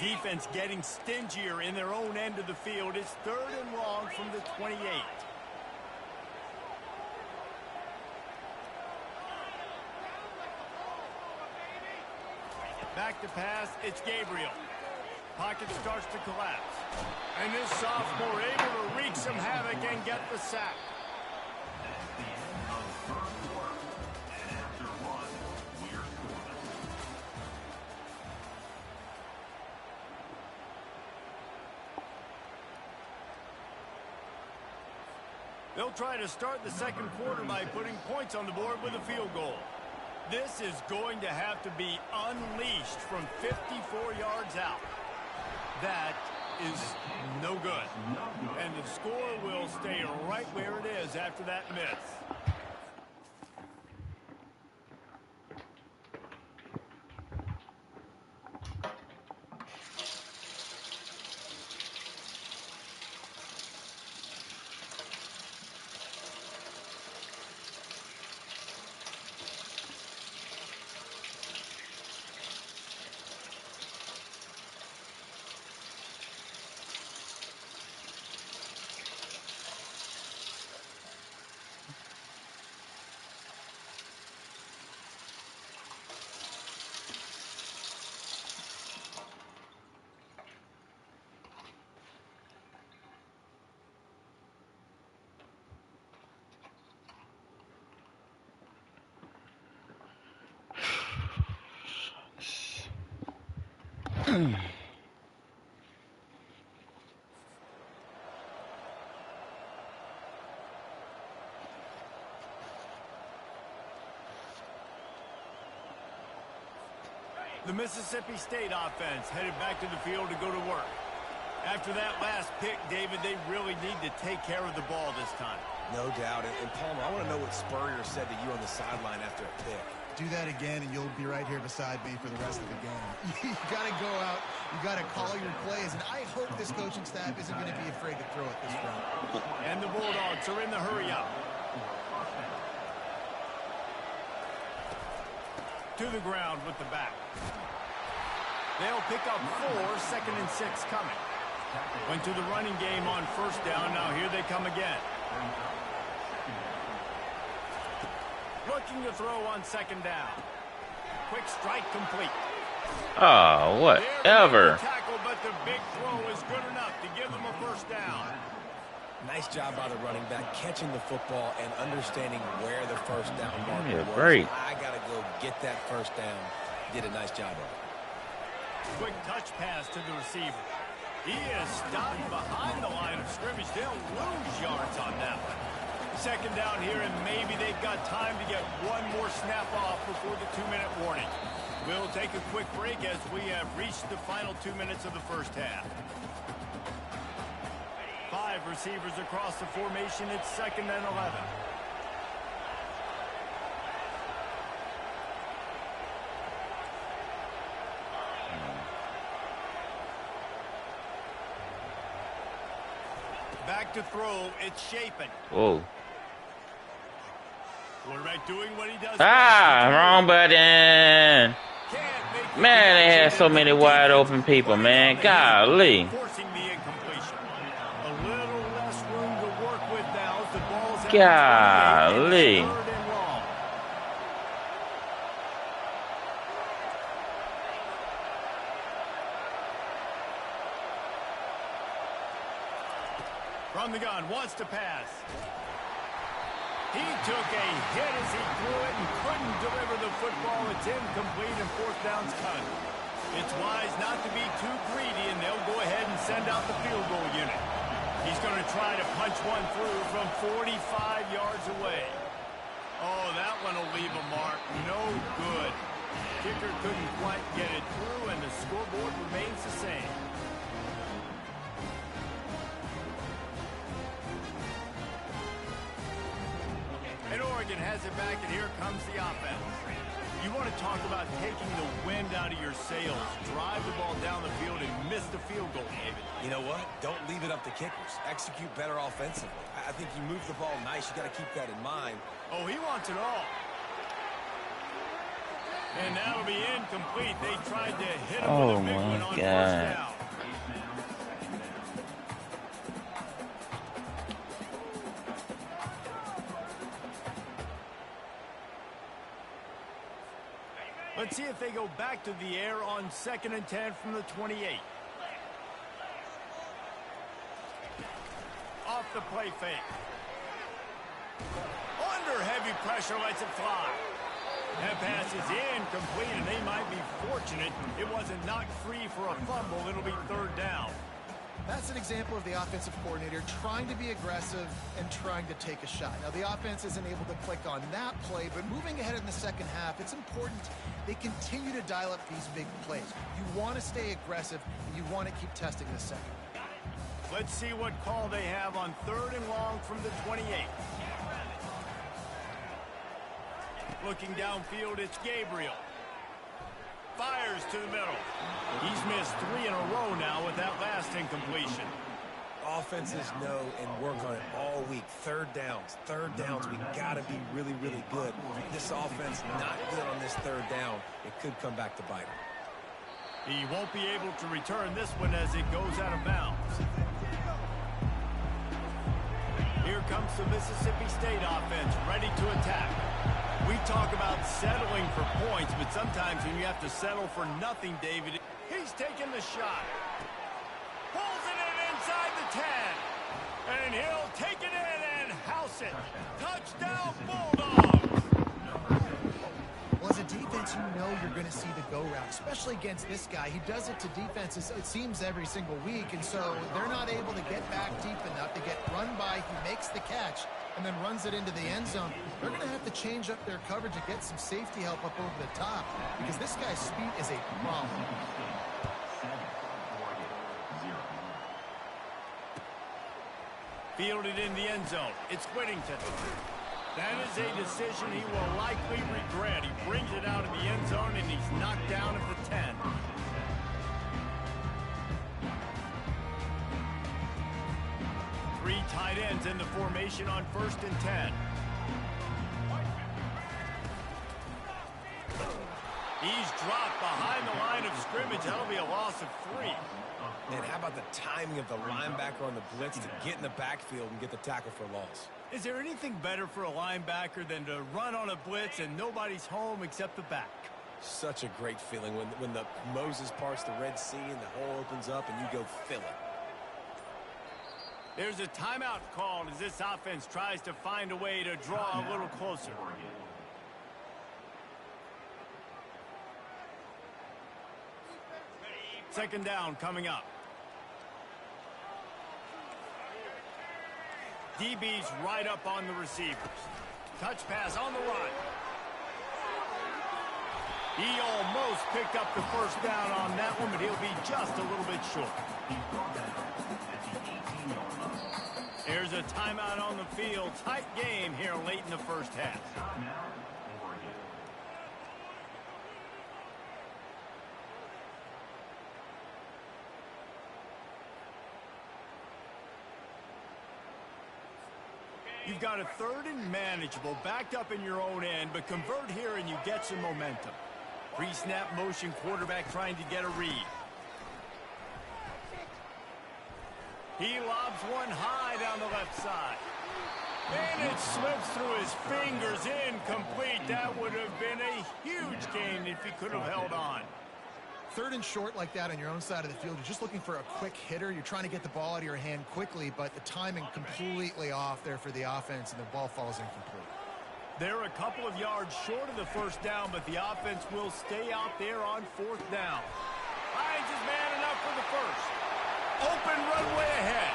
Defense getting stingier in their own end of the field. It's 3rd and long from the 28. Back to pass, it's Gabriel. Pocket starts to collapse. And this sophomore able to wreak some havoc and get the sack. They'll try to start the second quarter by putting points on the board with a field goal. This is going to have to be unleashed from 54 yards out. That is no good. And the score will stay right where it is after that miss. The Mississippi State offense headed back to the field to go to work. After that last pick, David, they really need to take care of the ball this time. No doubt. And Palmer, I want to know what Spurrier said to you on the sideline after a pick. Do that again, and you'll be right here beside me for the rest of the game. You got to go out. You got to call your plays, and I hope this coaching staff isn't going to be afraid to throw it this round. And the Bulldogs are in the hurry up. To the ground with the back. They'll pick up 4, 2nd and 6 coming. Went to the running game on first down. Now here they come again. Looking to throw on 2nd down. Quick strike complete. Oh, whatever. Tackle, but the big throw is good enough to give them a first down. Nice job by the running back catching the football and understanding where the first down marker was. Great. I got to go get that first down. Did a nice job of it. Quick touch pass to the receiver. He is stopped behind the line of scrimmage. They'll lose yards on that one. 2nd down here, and maybe they've got time to get one more snap off before the 2-minute warning. We'll take a quick break as we have reached the final 2 minutes of the first half. 5 receivers across the formation. It's 2nd and 11. Back to throw. It's Shapen. Whoa. Quarterback doing what he does. Wrong button. Man, they had so many wide open people, man. Golly. Forcing the incompletion. A little less room to work with now as the ball's at Golly. 3rd and long. From the gun, wants to pass. He took a hit as he threw it and couldn't deliver the football. It's incomplete and 4th down's cut. It's wise not to be too greedy, and they'll go ahead and send out the field goal unit. He's going to try to punch one through from 45 yards away. Oh, that one will leave a mark. No good. Kicker couldn't quite get it through, and the scoreboard remains the same. And Oregon has it back, and here comes the offense. You want to talk about taking the wind out of your sails. Drive the ball down the field and miss the field goal, David. You know what? Don't leave it up to kickers. Execute better offensively. I think you move the ball nice. You got to keep that in mind. Oh, he wants it all. And that'll be incomplete. They tried to hit him with a big one on first down. Let's see if they go back to the air on 2nd and 10 from the 28. Off the play fake. Under heavy pressure, lets it fly. That pass is incomplete, and they might be fortunate it wasn't knocked free for a fumble. It'll be 3rd down. That's an example of the offensive coordinator trying to be aggressive and trying to take a shot. Now, the offense isn't able to click on that play, but moving ahead in the 2nd half, it's important they continue to dial up these big plays. You want to stay aggressive, and you want to keep testing the second. Let's see what call they have on 3rd and long from the 28. Looking downfield, it's Gabriel. Fires to the middle. He's missed 3 in a row now with that last incompletion. Offenses know and work on it all week. 3rd downs. We got to be really, really good. This offense not good on this 3rd down. It could come back to bite him. He won't be able to return this one as it goes out of bounds. Here comes the Mississippi State offense, ready to attack. We talk about settling for points, but sometimes when you have to settle for nothing, David, he's taking the shot. Pulls it in inside the 10. And he'll take it in and house it. Touchdown, Bulldogs. Well, as a defense, you know you're going to see the go route, especially against this guy. He does it to defenses, it seems, every single week, and so they're not able to get back deep enough. They get run by, he makes the catch, and then runs it into the end zone. They're going to have to change up their coverage and get some safety help up over the top because this guy's speed is a problem. Fielded in the end zone. It's Whittington. That is a decision he will likely regret. He brings it out of the end zone, and he's knocked down at the 10. Three tight ends in the formation on 1st and 10. He's dropped behind the line of scrimmage. That'll be a loss of 3. And how about the timing of the linebacker on the blitz to get in the backfield and get the tackle for a loss? Is there anything better for a linebacker than to run on a blitz and nobody's home except the back? Such a great feeling when the Moses parts the Red Sea and the hole opens up and you go fill it. There's a timeout called as this offense tries to find a way to draw a little closer. Second down coming up. DB's right up on the receivers. Touch pass on the run. He almost picked up the first down on that one, but he'll be just a little bit short. There's a timeout on the field. Tight game here late in the first half. You've got a 3rd and manageable, backed up in your own end, but convert here and you get some momentum. Pre-snap motion, quarterback trying to get a read. He lobs one high down the left side. And it slips through his fingers, incomplete. That would have been a huge gain if he could have held on. 3rd and short like that on your own side of the field, you're just looking for a quick hitter. You're trying to get the ball out of your hand quickly, but the timing completely off there for the offense, and the ball falls incomplete. They're a couple of yards short of the first down, but the offense will stay out there on 4th down. Finds his man enough for the first. Open runway ahead.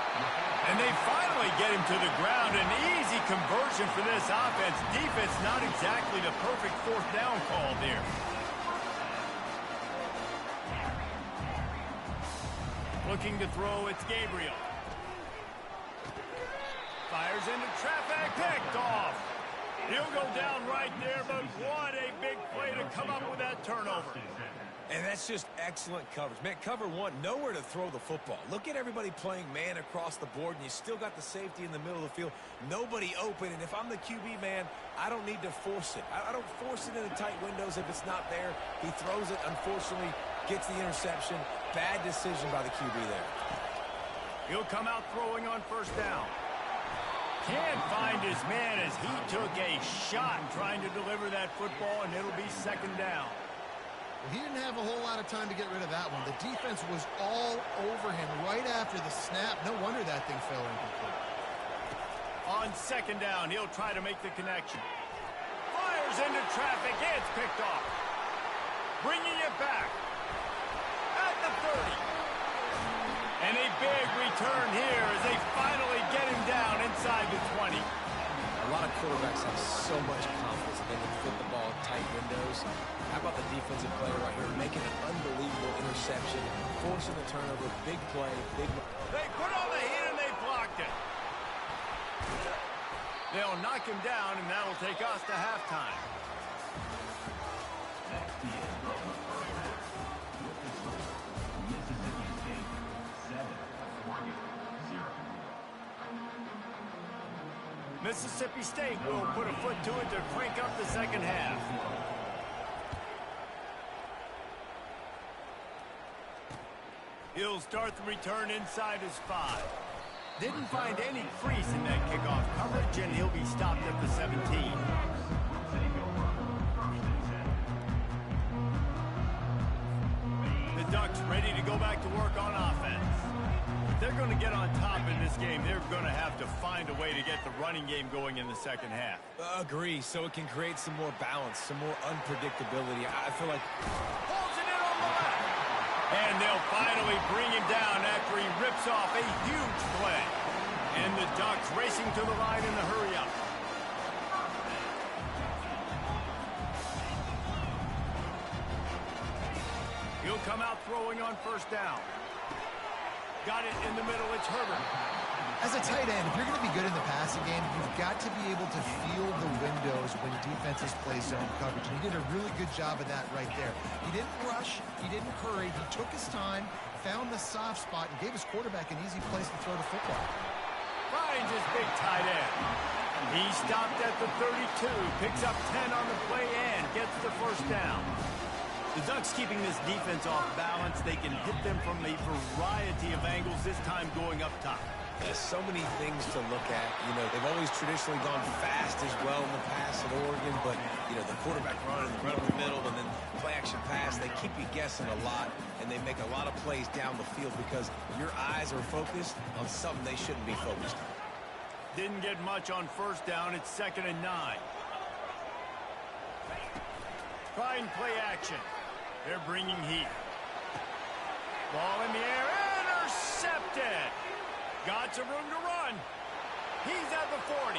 And they finally get him to the ground. An easy conversion for this offense. Defense not exactly the perfect 4th down call there. Looking to throw, it's Gabriel. Fires into traffic, picked off. He'll go down right there, but what a big play to come up with that turnover. And that's just excellent coverage. Man, cover one, nowhere to throw the football. Look at everybody playing man across the board, and you still got the safety in the middle of the field. Nobody open, and if I'm the QB, man, I don't need to force it. I don't force it into tight windows if it's not there. He throws it, unfortunately, gets the interception. Bad decision by the QB there. He'll come out throwing on 1st down. Can't find his man as he took a shot trying to deliver that football, and it'll be 2nd down. He didn't have a whole lot of time to get rid of that one. The defense was all over him right after the snap. No wonder that thing fell incomplete. On 2nd down, he'll try to make the connection. Fires into traffic. It's picked off. Bringing it back. At the 30. And a big return here as they finally get him down inside the 20. A lot of quarterbacks have so much confidence that they can fit the ball in tight windows. How about the defensive player right here making an unbelievable interception, forcing the turnover, big play, big... They put on the heat and they blocked it. They'll knock him down, and that'll take us to halftime. Mississippi State will put a foot to it to crank up the 2nd half. He'll start the return inside his 5. Didn't find any crease in that kickoff coverage, and he'll be stopped at the 17. The Ducks ready to go back to work on offense. they're going to get on top in this game, they're going to have to find a way to get the running game going in the second half. Agree, so it can create some more balance, some more unpredictability. I feel like... Pulls it in on the left. And they'll finally bring him down after he rips off a huge play. And the Ducks racing to the line in the hurry-up. He'll come out throwing on first down. Got it in the middle. It's Herbert. As a tight end, if you're going to be good in the passing game, you've got to be able to feel the windows when defenses play zone coverage. And he did a really good job of that right there. He didn't rush. He didn't hurry. He took his time, found the soft spot, and gave his quarterback an easy place to throw the football. Finds his big tight end. He stopped at the 32, picks up 10 on the play and gets the first down. The Ducks keeping this defense off balance. They can hit them from a variety of angles, this time going up top. There's so many things to look at. You know, they've always traditionally gone fast as well in the past at Oregon, but, you know, the quarterback run and the run up the middle and then play action pass, they keep you guessing a lot, and they make a lot of plays down the field because your eyes are focused on something they shouldn't be focused on. Didn't get much on first down. It's 2nd and 9. Trying play action. They're bringing heat. Ball in the air. Intercepted. Got some room to run. He's at the 40.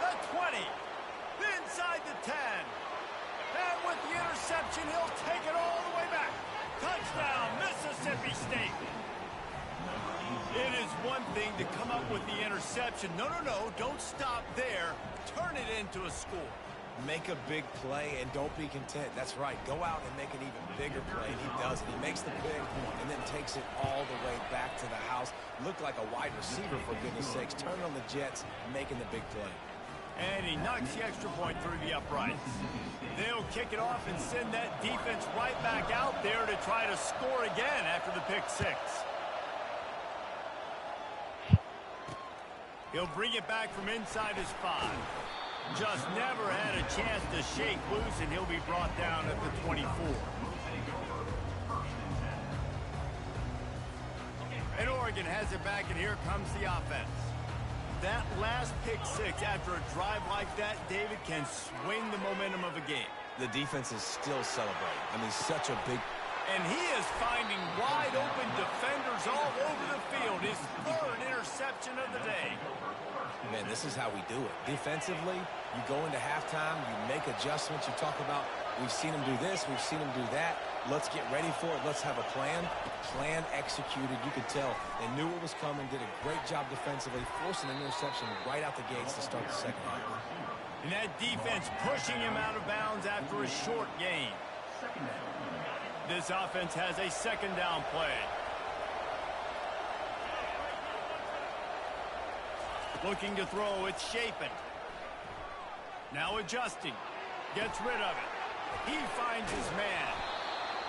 The 20. Inside the 10. And with the interception, he'll take it all the way back. Touchdown, Mississippi State. It is one thing to come up with the interception. No, don't stop there. Turn it into a score. Make a big play and don't be content. That's right. Go out and make an even bigger play. He does it. He makes the pick and then takes it all the way back to the house. Looked like a wide receiver, for goodness sakes. Turn on the Jets, making the big play. And he knocks the extra point through the uprights. They'll kick it off and send that defense right back out there to try to score again after the pick six. He'll bring it back from inside his 5. Just never had a chance to shake loose, and he'll be brought down at the 24. And Oregon has it back, and here comes the offense. That last pick six after a drive like that, David, can swing the momentum of a game. The defense is still celebrating. I mean, such a big... And he is finding wide-open defenders all over the field. His 3rd interception of the day. Man, this is how we do it. Defensively, you go into halftime, you make adjustments. You talk about, we've seen him do this, we've seen him do that. Let's get ready for it. Let's have a plan. Plan executed. You could tell they knew what was coming, did a great job defensively, forcing an interception right out the gates to start the second half. And that defense pushing him out of bounds after a short gain. This offense has a 2nd down play. Looking to throw, it's Shapen. Now adjusting. Gets rid of it. He finds his man.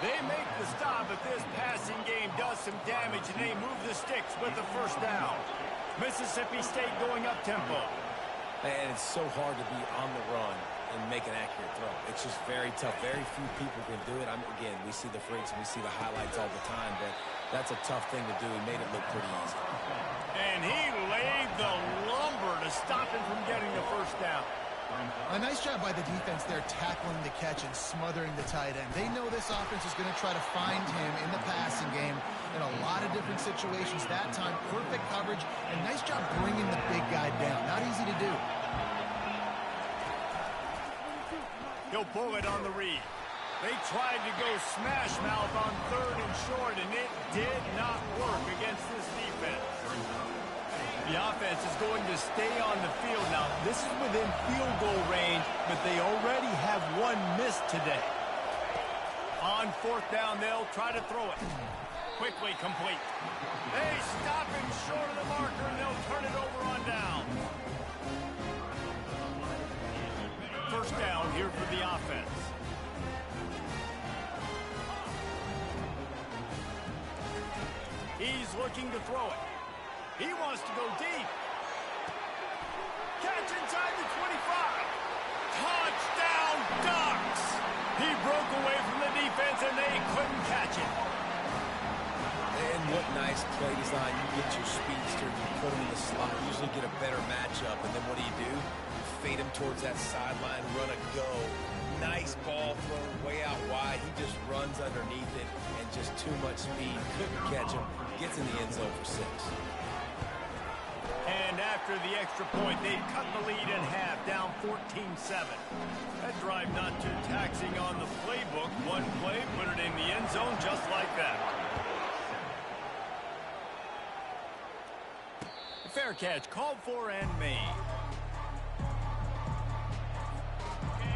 They make the stop, but this passing game does some damage, and they move the sticks with the first down. Mississippi State going up tempo. And it's so hard to be on the run and make an accurate throw. It's just very tough. Very few people can do it. Again, we see the freaks and we see the highlights all the time, but that's a tough thing to do. He made it look pretty easy. And he laid the lumber to stop him from getting the first down. A nice job by the defense there tackling the catch and smothering the tight end. They know this offense is going to try to find him in the passing game in a lot of different situations. That time, perfect coverage, and nice job bringing the big guy down. Not easy to do. He'll pull it on the read. They tried to go smash mouth on 3rd and short, and it did not work against this defense. The offense is going to stay on the field now. This is within field goal range, but they already have one miss today. On 4th down, they'll try to throw it. Quickly complete. They stop him short of the marker, and they'll turn it over on down. First down here for the offense. He's looking to throw it. He wants to go deep. Catch inside the 25. Touchdown, Ducks! He broke away from the defense, and they couldn't catch it. And what nice play design. You get your speedster, you put him in the slot, usually get a better matchup, and then what do? You fade him towards that sideline, run a go. Nice ball thrown way out wide. He just runs underneath it, and just too much speed. Couldn't catch him. Gets in the end zone for 6. And after the extra point, they cut the lead in half, down 14-7. That drive not too taxing on the playbook. One play, put it in the end zone just like that. Fair catch, called for and made.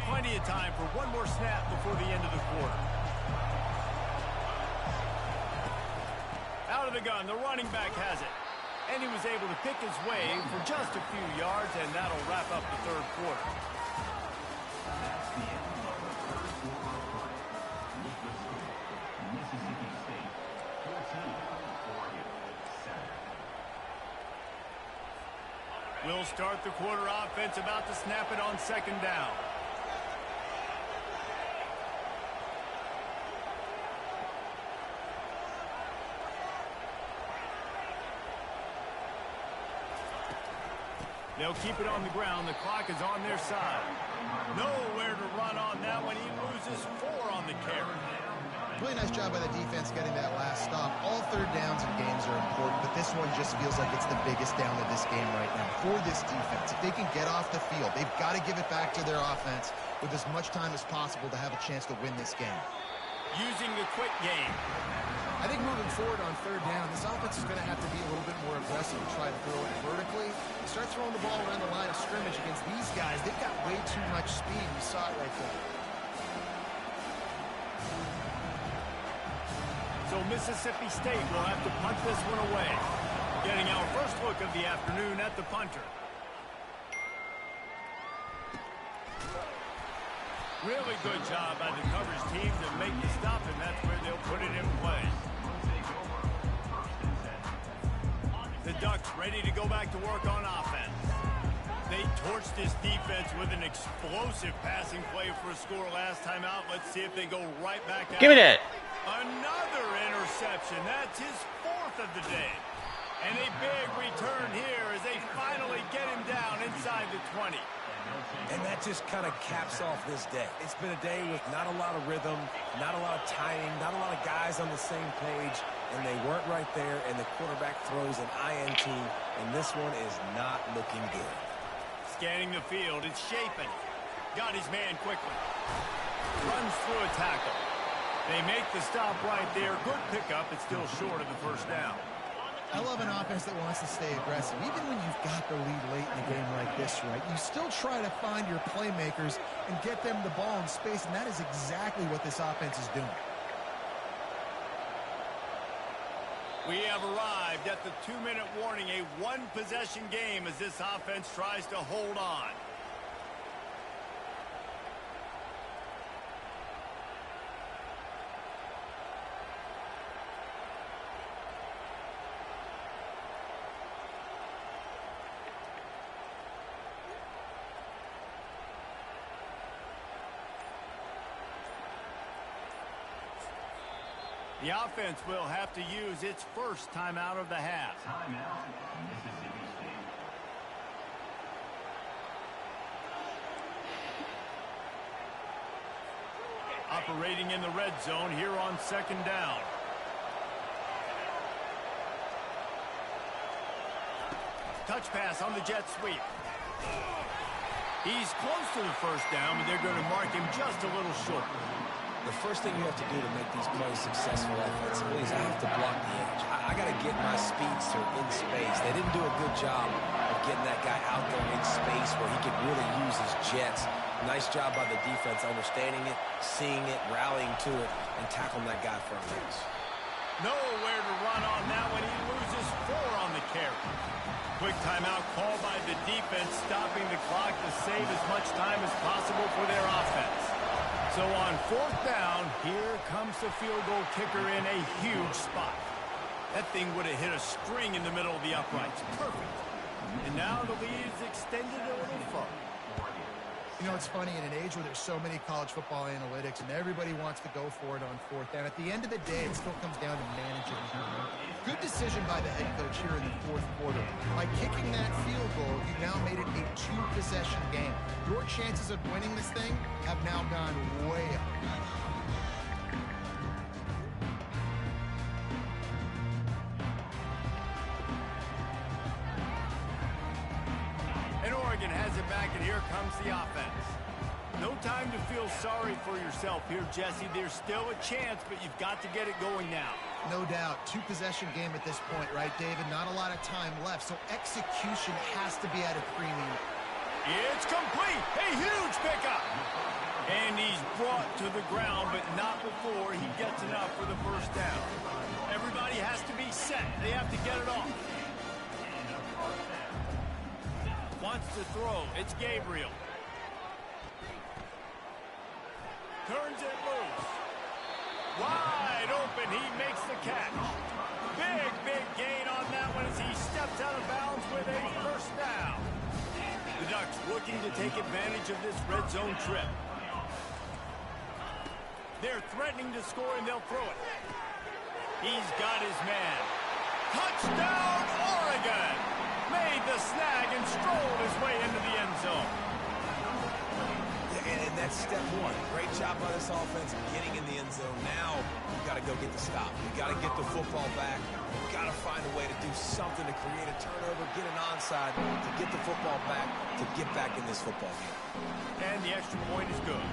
Plenty of time for one more snap before the end of the quarter. Out of the gun, the running back has it. And he was able to pick his way for just a few yards, and that'll wrap up the third quarter. That's the end of the first quarter of play. Mississippi State 14, Oregon 7. We'll start the quarter offense about to snap it on second down. They'll keep it on the ground. The clock is on their side. Nowhere to run on that one. He loses 4 on the carry. Really nice job by the defense getting that last stop. All third downs in games are important, but this one just feels like it's the biggest down of this game right now for this defense. If they can get off the field, they've got to give it back to their offense with as much time as possible to have a chance to win this game. Using the quick game. I think moving forward on third down, this offense is going to have to be a little bit more aggressive and try to throw it vertically. Start throwing the ball around the line of scrimmage against these guys. They've got way too much speed. You saw it right there. So Mississippi State will have to punt this one away. Getting our first look of the afternoon at the punter. Really good job by the coverage team to make the stop, and that's where they'll put it in play. The Ducks ready to go back to work on offense. They torched this defense with an explosive passing play for a score last time out. Let's see if they go right back out. Give me that. Another interception. That's his 4th of the day. And a big return here as they finally get him down inside the 20. And that just kind of caps off this day. It's been a day with not a lot of rhythm, not a lot of timing, not a lot of guys on the same page, and they weren't right there, and the quarterback throws an INT, and this one is not looking good. Scanning the field, it's Shapen. Got his man quickly. Runs through a tackle. They make the stop right there. Good pickup, it's still short of the first down. I love an offense that wants to stay aggressive. Even when you've got the lead late in a game like this, right, you still try to find your playmakers and get them the ball in space, and that is exactly what this offense is doing. We have arrived at the 2-minute warning, a one-possession game as this offense tries to hold on. The offense will have to use its first timeout of the half. Timeout, Mississippi State. Operating in the red zone here on second down. Touch pass on the jet sweep. He's close to the first down, but they're going to mark him just a little short. The first thing you have to do to make these plays successful offensively is I have to block the edge. I got to get my speedster in space. They didn't do a good job of getting that guy out there in space where he could really use his jets. Nice job by the defense understanding it, seeing it, rallying to it, and tackling that guy for a miss. Nowhere to run on that one. He loses 4 on the carry. Quick timeout called by the defense, stopping the clock to save as much time as possible for their offense. So on 4th down, here comes the field goal kicker in a huge spot. That thing would have hit a string in the middle of the uprights. Perfect. And now the lead is extended a little further. You know, it's funny, in an age where there's so many college football analytics and everybody wants to go for it on fourth down, at the end of the day, it still comes down to managing time. Good decision by the head coach here in the fourth quarter. By kicking that field goal, you've now made it a two-possession game. Your chances of winning this thing have now gone way up. Has it back, and here comes the offense. No time to feel sorry for yourself here, Jesse. There's still a chance, but you've got to get it going now. No doubt. Two-possession game at this point, right, David? Not a lot of time left, so execution has to be at a premium. It's complete. A huge pickup. And he's brought to the ground, but not before he gets enough for the first down. Everybody has to be set. They have to get it off. Wants to throw. It's Gabriel. Turns it loose. Wide open. He makes the catch. Big gain on that one as he steps out of bounds with a first down. The Ducks looking to take advantage of this red zone trip. They're threatening to score, and they'll throw it. He's got his man. Touchdown, Oregon! Made the snag and strolled his way into the end zone. Yeah, and that's step one. Great job by this offense getting in the end zone. Now you've got to go get the stop. You've got to get the football back. You've got to find a way to do something to create a turnover, get an onside, to get the football back, to get back in this football game. And the extra point is good.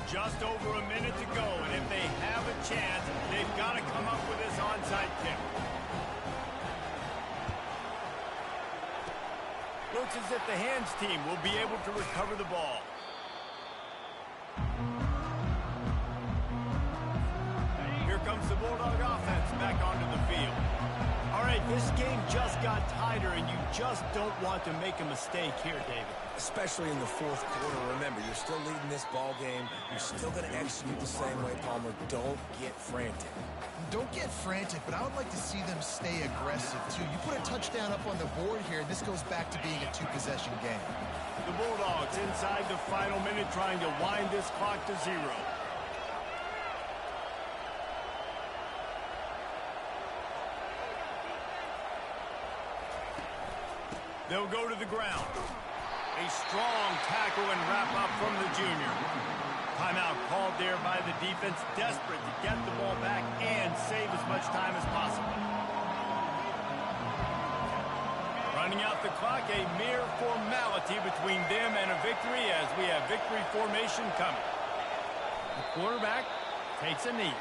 Just over a minute to go, and if they have a chance, they've got to come up with this onside kick. Looks as if the hands team will be able to recover the ball. Here comes the Bulldog offense back onto the field. All right, this game just got tighter, and you just don't want to make a mistake here, David. Especially in the fourth quarter. Remember, you're still leading this ball game. You're still going to execute the same way, Palmer. Don't get frantic. Don't get frantic, but I would like to see them stay aggressive, too. You put a touchdown up on the board here, and this goes back to being a two-possession game. The Bulldogs inside the final minute trying to wind this clock to 0. They'll go to the ground. A strong tackle and wrap up from the junior. Timeout called there by the defense, desperate to get the ball back and save as much time as possible. Running out the clock, a mere formality between them and a victory as we have victory formation coming. The quarterback takes a knee.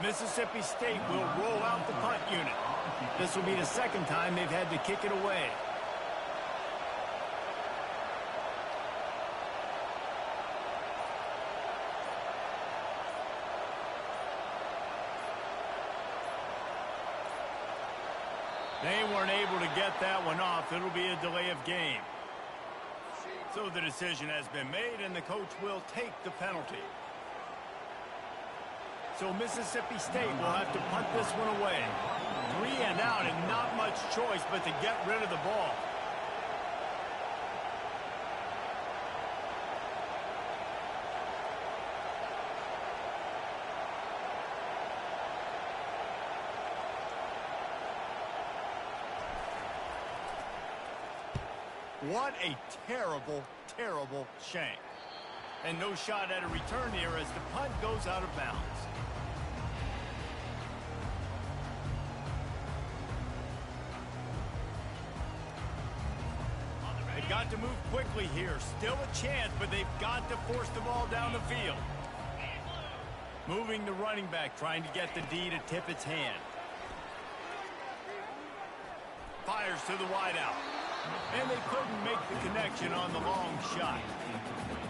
Mississippi State will roll out the punt unit. This will be the second time they've had to kick it away. They weren't able to get that one off. It'll be a delay of game. So the decision has been made, and the coach will take the penalty. So Mississippi State will have to punt this one away. 3 and out, and not much choice but to get rid of the ball. What a terrible, terrible shank. And no shot at a return here as the punt goes out of bounds. They've got to move quickly here. Still a chance, but they've got to force the ball down the field. Moving the running back, trying to get the D to tip its hand. Fires to the wideout. And they couldn't make the connection on the long shot.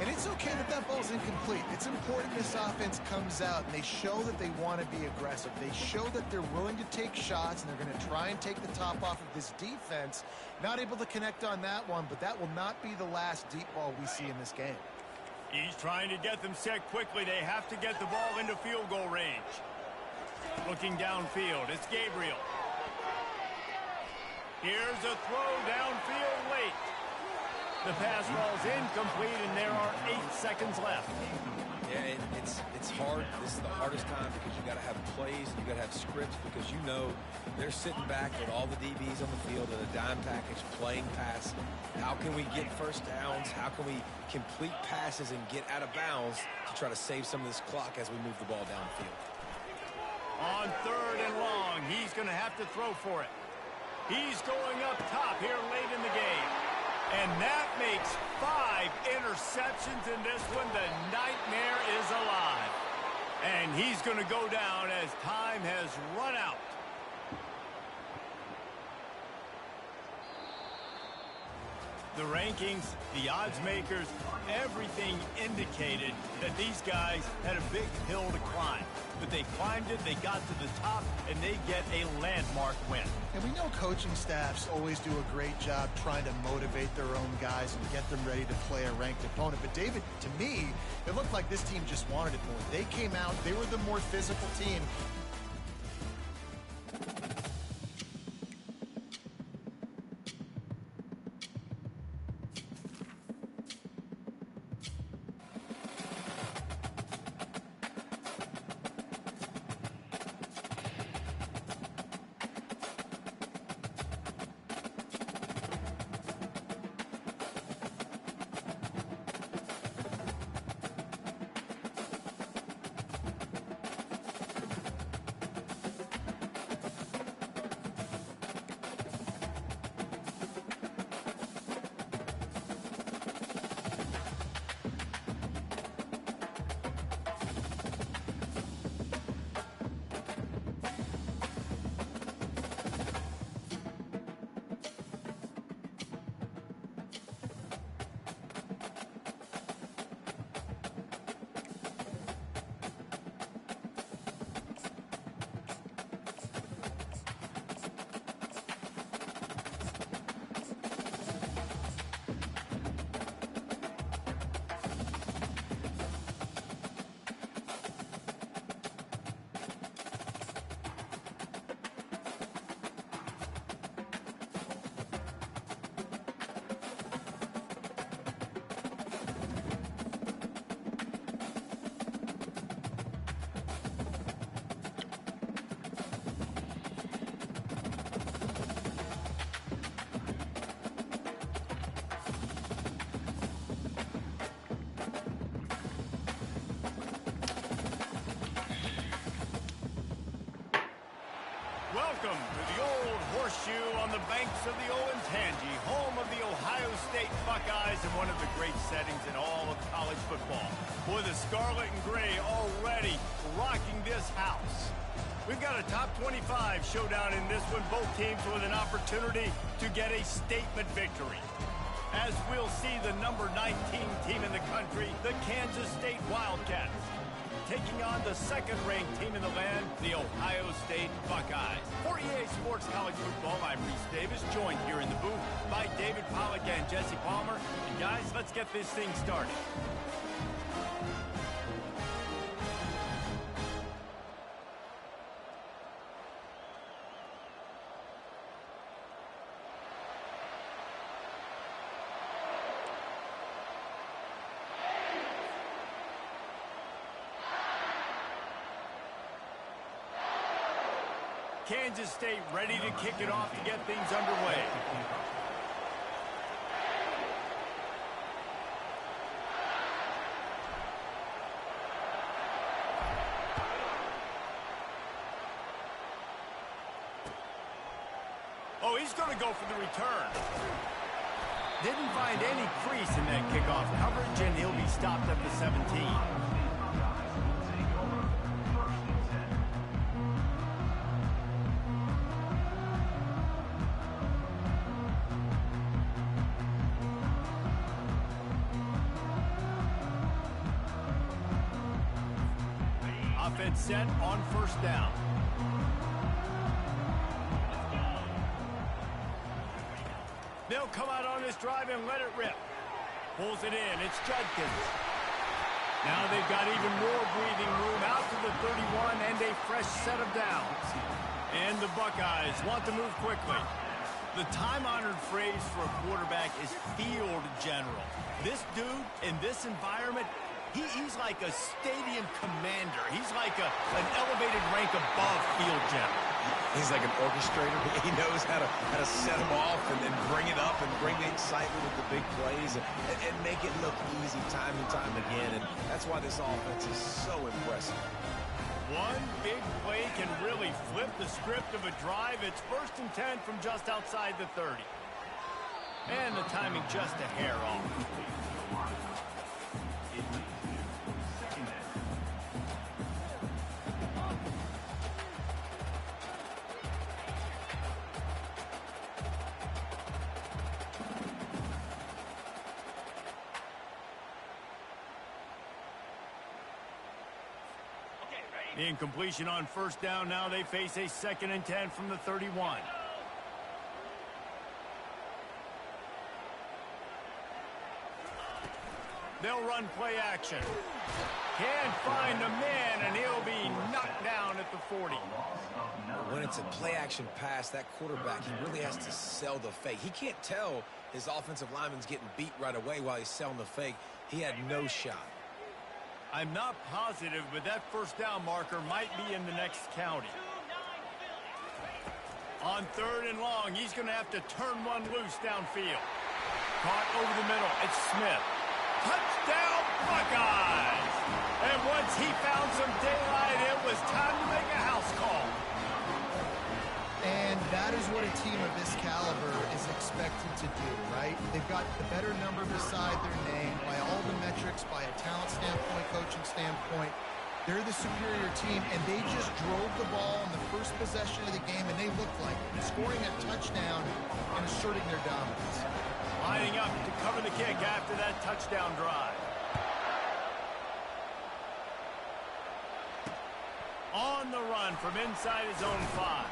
And it's okay that that ball's incomplete. It's important this offense comes out and they show that they want to be aggressive. They show that they're willing to take shots and they're going to try and take the top off of this defense. Not able to connect on that one, but that will not be the last deep ball we see in this game. He's trying to get them set quickly. They have to get the ball into field goal range. Looking downfield, it's Gabriel. Here's a throw downfield late. The pass ball's incomplete, and there are 8 seconds left. Yeah, it's hard. This is the hardest time because you got to have plays, you got to have scripts because you know they're sitting back with all the DBs on the field in a dime package playing pass. How can we get first downs? How can we complete passes and get out of bounds to try to save some of this clock as we move the ball downfield? On 3rd and long, he's going to have to throw for it. He's going up top here late in the game. And that makes 5 interceptions in this one. The nightmare is alive. And he's going to go down as time has run out. The rankings, the odds makers, everything indicated that these guys had a big hill to climb. But they climbed it, they got to the top, and they get a landmark win. And we know coaching staffs always do a great job trying to motivate their own guys and get them ready to play a ranked opponent. But David, to me, it looked like this team just wanted it more. They came out, they were the more physical team. Welcome to the Old Horseshoe on the banks of the Olentangy, home of the Ohio State Buckeyes and one of the great settings in all of college football. Boy, the Scarlet and Gray already rocking this house. We've got a top 25 showdown in this one, both teams with an opportunity to get a statement victory. As we'll see the number 19 team in the country, the Kansas State Wildcats, taking on the second-ranked team in the land, the Ohio State Buckeyes. For EA Sports College Football, I'm Reese Davis, joined here in the booth by David Pollack and Jesse Palmer. And guys, let's get this thing started. Kansas State ready to kick it off to get things underway. Oh, he's going to go for the return. Didn't find any crease in that kickoff coverage, and he'll be stopped at the 17. offense set on first down. They'll come out on this drive and let it rip. Pulls it in. It's Judkins. Now they've got even more breathing room out to the 31 and a fresh set of downs. And the Buckeyes want to move quickly. The time-honored phrase for a quarterback is field general. This dude, in this environment, he's like a stadium commander. He's like an elevated rank above field general. He's like an orchestrator. He knows how to set them off and then bring it up and bring the excitement with the big plays and make it look easy time and time again. And that's why this offense is so impressive. One big play can really flip the script of a drive. It's 1st and 10 from just outside the 30. And the timing just a hair off. Incompletion on first down. Now they face a 2nd and 10 from the 31. They'll run play action. Can't find the man, and he'll be knocked down at the 40. When it's a play action pass, that quarterback, he really has to sell the fake. He can't tell his offensive lineman's getting beat right away while he's selling the fake. He had no shot. I'm not positive, but that first down marker might be in the next county. On 3rd and long, he's going to have to turn one loose downfield. Caught over the middle. It's Smith. Touchdown, Buckeyes! And once he found some daylight, it was time to make a house call. And that is what a team of this caliber is expected to do, right? They've got the better number beside their name by all the metrics, by a talent standpoint, coaching standpoint. They're the superior team, and they just drove the ball in the first possession of the game, and they looked like scoring a touchdown and asserting their dominance. Lining up to cover the kick after that touchdown drive. On the run from inside his own 5.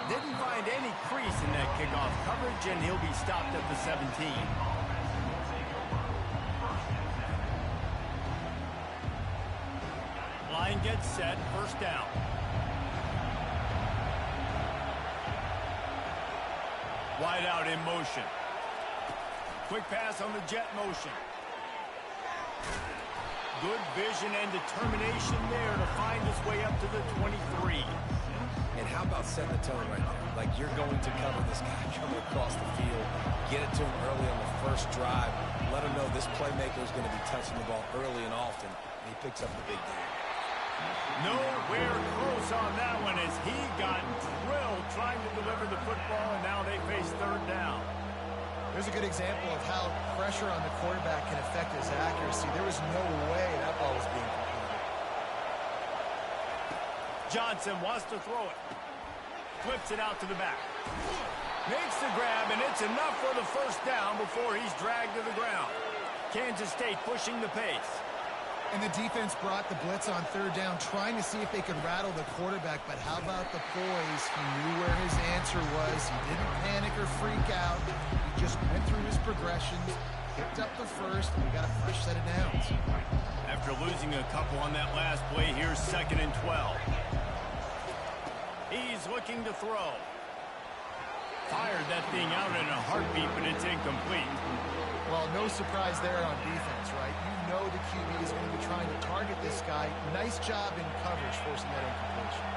Didn't find any crease in that kickoff coverage, and he'll be stopped at the 17. Line gets set, first down. Wide out in motion. Quick pass on the jet motion. Good vision and determination there to find his way up to the 23. And how about setting the tone right there? Like, you're going to cover this guy coming across the field. Get it to him early on the first drive. Let him know this playmaker is going to be touching the ball early and often. And he picks up the big game. Nowhere close on that one as he got drilled trying to deliver the football, and now they face 3rd down. There's a good example of how pressure on the quarterback can affect his accuracy. There was no way that ball was being completed. Johnson wants to throw it. Flips it out to the back. Makes the grab, and it's enough for the first down before he's dragged to the ground. Kansas State pushing the pace. And the defense brought the blitz on 3rd down, trying to see if they could rattle the quarterback. But how about the poise? He knew where his answer was. He didn't panic or freak out. He just went through his progressions, picked up the first, and we got a fresh set of downs. After losing a couple on that last play, here's 2nd and 12. He's looking to throw. Fired that thing out in a heartbeat, but it's incomplete. Well, no surprise there on defense, right? You know the QB is going to be trying to target this guy. Nice job in coverage forcing that incompletion.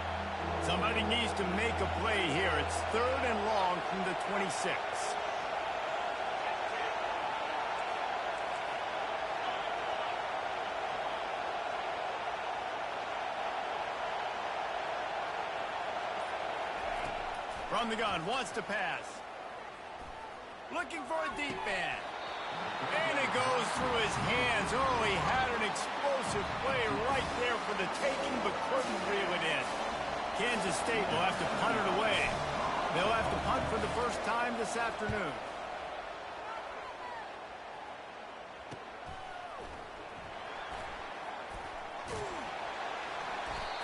Somebody needs to make a play here. It's 3rd and long from the 26. From the gun, wants to pass. Looking for a deep man. And it goes through his hands. Oh, he had an explosive play right there for the taking, but couldn't reel it in. Kansas State will have to punt it away. They'll have to punt for the first time this afternoon.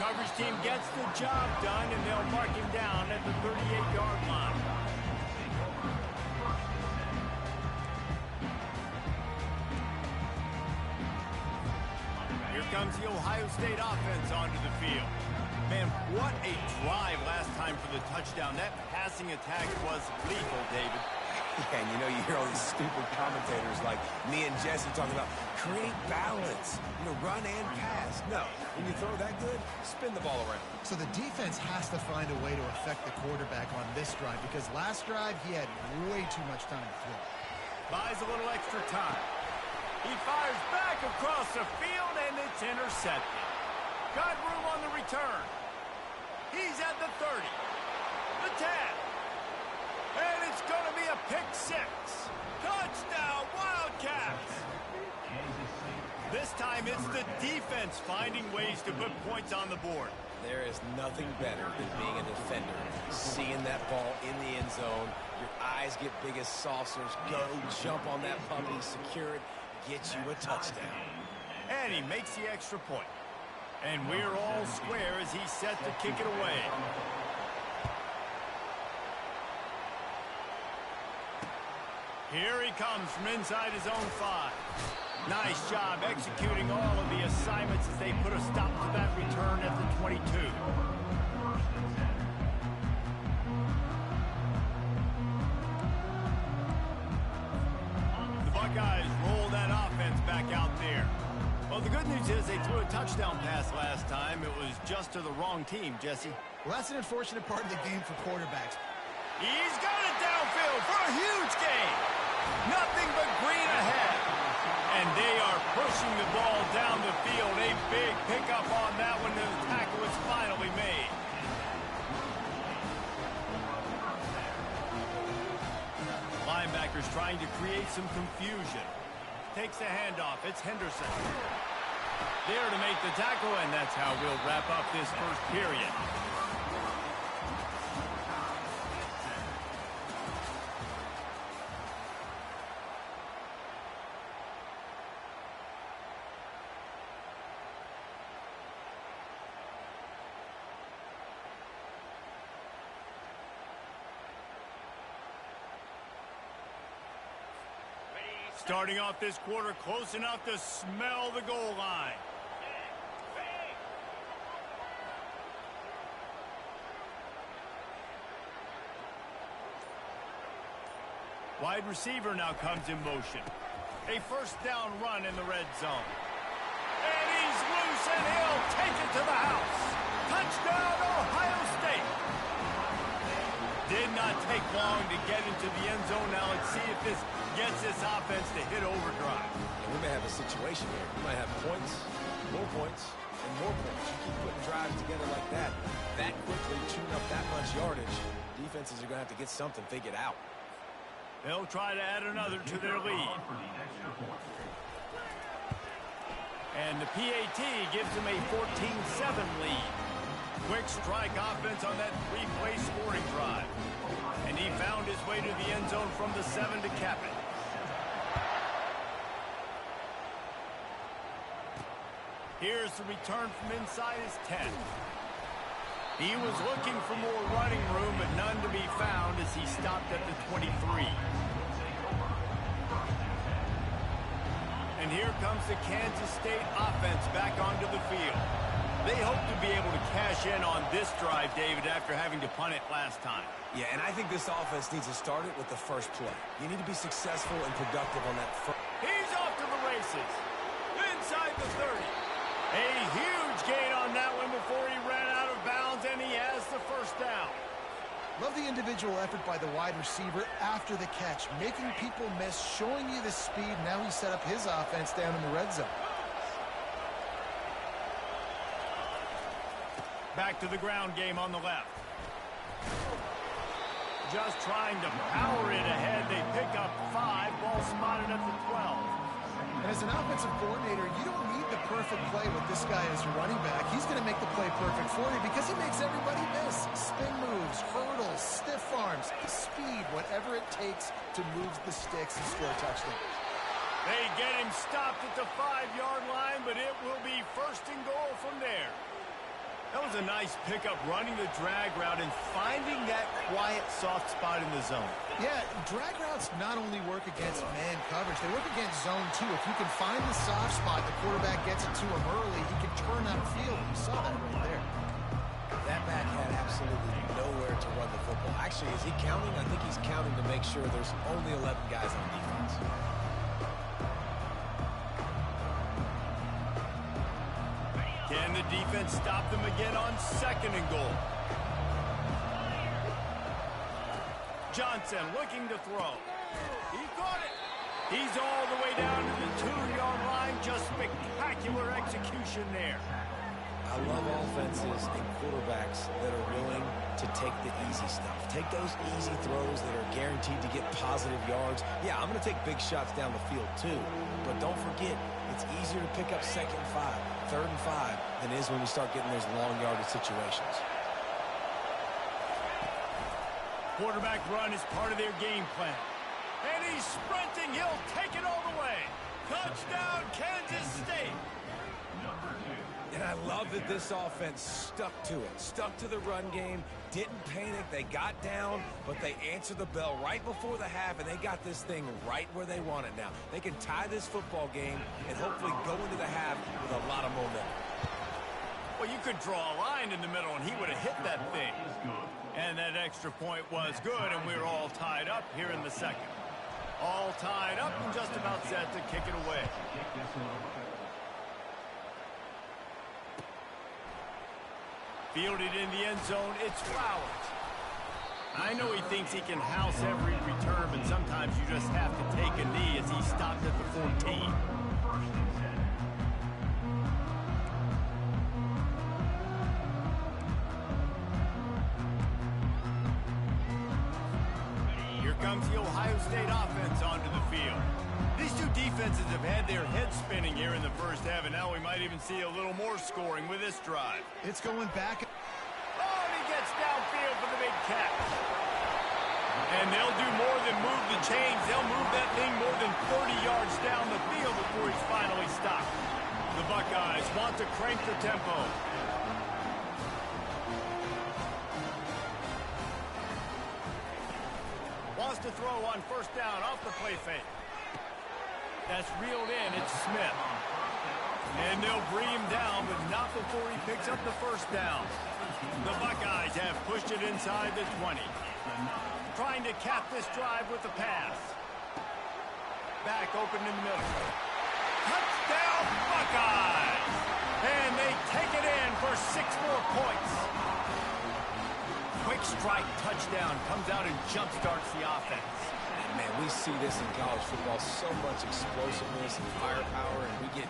coverage team gets the job done, and they'll mark him down at the 38-yard line. Here comes the Ohio State offense onto the field. Man, what a drive last time for the touchdown. That passing attack was lethal, David. Yeah, and you know, you hear all these stupid commentators like me and Jesse talking about create balance, run and pass. No, when you throw that good, spin the ball around. So the defense has to find a way to affect the quarterback on this drive because last drive he had way too much time to throw. Buys a little extra time. He fires back across the field, and it's intercepted. Got room on the return. He's at the 30, the 10, and it's going to be a pick six. Touchdown, Wildcats! This time it's the defense finding ways to put points on the board. There is nothing better than being a defender, seeing that ball in the end zone, your eyes get big as saucers, go jump on that puppy, secure it, get you a touchdown. And he makes the extra point. And we're all square as he's set to kick it away. Here he comes from inside his own 5. Nice job executing all of the assignments as they put a stop to that return at the 22. The Buckeyes roll that offense back out there. Well, the good news is they threw a touchdown pass last time. It was just to the wrong team, Jesse. Well, that's an unfortunate part of the game for quarterbacks. He's got it downfield for a huge gain. Nothing but green ahead. And they are pushing the ball down the field. A big pickup on that one. The tackle was finally made. Linebackers trying to create some confusion. Takes the handoff. It's Henderson. There to make the tackle, and that's how we'll wrap up this first period. Starting off this quarter close enough to smell the goal line. Wide receiver now comes in motion. A first down run in the red zone. And he's loose, and he'll take it to the house. Touchdown, Ohio State. Did not take long to get into the end zone. Now let's see if this gets this offense to hit overdrive. And we may have a situation here. We might have points, and more points. You keep putting drives together like that quickly, tune up that much yardage, defenses are going to have to get something figured out. They'll try to add another to their lead. And the PAT gives them a 14-7 lead. Quick strike offense on that 3-play scoring drive. And he found his way to the end zone from the 7 to cap it. Here's the return from inside his 10. He was looking for more running room, but none to be found as he stopped at the 23. And here comes the Kansas State offense back onto the field. They hope to be able to cash in on this drive, David, after having to punt it last time. Yeah, and I think this offense needs to start it with the first play. You need to be successful and productive on that first. He's off to the races. Inside the 30. A huge gain on that one before he ran out of bounds, and he has the first down. Love the individual effort by the wide receiver after the catch, making people miss, showing you the speed. Now he set up his offense down in the red zone. Back to the ground game on the left. Just trying to power it ahead. They pick up 5. Ball spotted at the 12. And as an offensive coordinator, you don't need the perfect play with this guy as your running back. He's going to make the play perfect for you because he makes everybody miss. Spin moves, hurdles, stiff arms, speed, whatever it takes to move the sticks and score a touchdown. They get him stopped at the 5-yard line, but it will be first and goal from there. That was a nice pickup, running the drag route and finding that quiet, soft spot in the zone. Yeah, drag routes not only work against man coverage, they work against zone too. If you can find the soft spot, the quarterback gets it to him early, he can turn upfield. You saw that right there. That back had absolutely nowhere to run the football. Actually, is he counting? I think he's counting to make sure there's only 11 guys on defense. Can the defense stop them again on 2nd and goal? Johnson looking to throw. He caught it. He's all the way down to the 2-yard line. Just spectacular execution there. I love offenses and quarterbacks that are willing to take the easy stuff. Take those easy throws that are guaranteed to get positive yards. Yeah, I'm going to take big shots down the field too. But don't forget, it's easier to pick up 2nd and 5, 3rd and 5 than it is when we start getting those long yardage situations. Quarterback run is part of their game plan. And he's sprinting. He'll take it all the way. Touchdown, Kansas State. And I love that this offense stuck to it, stuck to the run game, didn't panic. They got down, but they answered the bell right before the half, and they got this thing right where they want it now. They can tie this football game and hopefully go into the half with a lot of momentum. Well, you could draw a line in the middle, and he would have hit that thing. And that extra point was good, and we're all tied up here in the 2nd. All tied up and just about set to kick it away. Fielded in the end zone, it's Flowers. I know he thinks he can house every return, but sometimes you just have to take a knee as he stopped at the 14. Here comes the Ohio State offense onto the field. These two defenses have had their heads spinning here in the first half, and now we might even see a little more scoring with this drive. It's going back. Oh, and he gets downfield for the big catch. And they'll do more than move the chains. They'll move that thing more than 30 yards down the field before he's finally stopped. The Buckeyes want to crank the tempo. Wants to throw on 1st down off the play fake. That's reeled in. It's Smith. And they'll bring him down, but not before he picks up the 1st down. The Buckeyes have pushed it inside the 20. Trying to cap this drive with the pass. Back open in the middle. Touchdown, Buckeyes! And they take it in for 6 more points. Quick strike touchdown comes out and jumpstarts the offense. Man, we see this in college football, so much explosiveness and firepower, and we get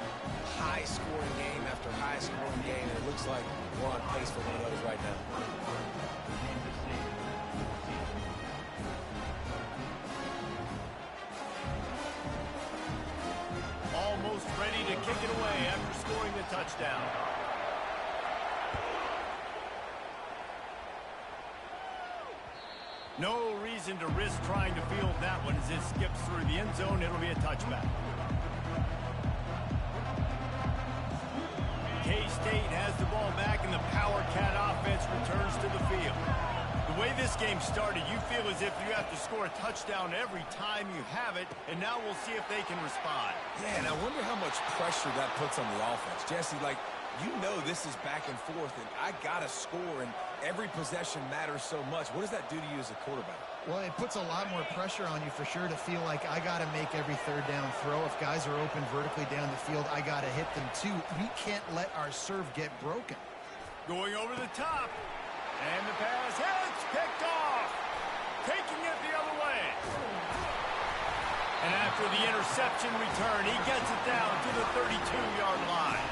high-scoring game after high-scoring game, and it looks like we're on pace for one of those right now. Almost ready to kick it away after scoring the touchdown. No reason to risk trying to field that one as it skips through the end zone. It'll be a touchback. K-State has the ball back, and the Power Cat offense returns to the field. The way this game started, you feel as if you have to score a touchdown every time you have it, and now we'll see if they can respond. Yeah, and I wonder how much pressure that puts on the offense. Jesse, like, you know this is back and forth, and I got to score, and every possession matters so much. What does that do to you as a quarterback? Well, it puts a lot more pressure on you for sure to feel like I got to make every 3rd down throw. If guys are open vertically down the field, I got to hit them too. We can't let our serve get broken. Going over the top, and the pass hits, picked off, taking it the other way. And after the interception return, he gets it down to the 32-yard line.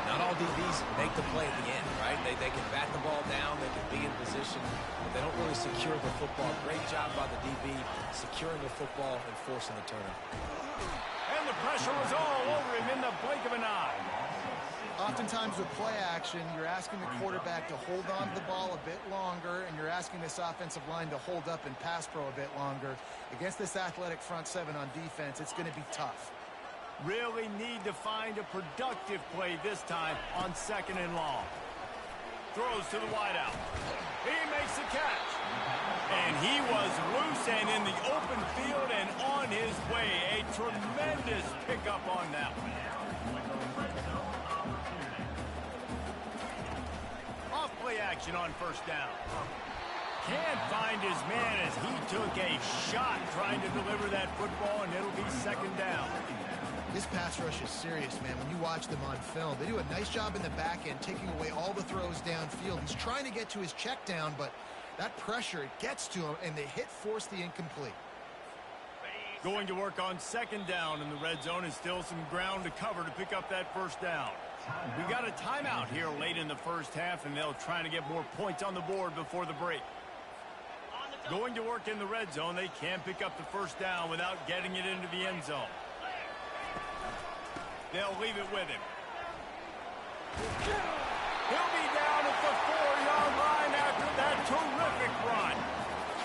Not all DBs make the play at the end, right? They can bat the ball down, they can be in position, but they don't really secure the football. Great job by the DB securing the football and forcing the turnover. And the pressure was all over him in the blink of an eye. Oftentimes with play action, you're asking the quarterback to hold on to the ball a bit longer, and you're asking this offensive line to hold up and pass pro a bit longer. Against this athletic front 7 on defense, it's going to be tough. Really need to find a productive play this time on 2nd and long. Throws to the wideout. He makes the catch. And he was loose and in the open field and on his way. A tremendous pickup on that one. Off play action on first down. Can't find his man as he took a shot trying to deliver that football, and it'll be second down. This pass rush is serious, man. When you watch them on film, they do a nice job in the back end, taking away all the throws downfield. He's trying to get to his check down, but that pressure, it gets to him, and the hit forced the incomplete. Going to work on second down in the red zone, and still some ground to cover to pick up that first down. We got a timeout here late in the first half, and they'll try to get more points on the board before the break. Going to work in the red zone, they can't pick up the first down without getting it into the end zone. They'll leave it with him. He'll be down at the 4-yard line after that terrific run.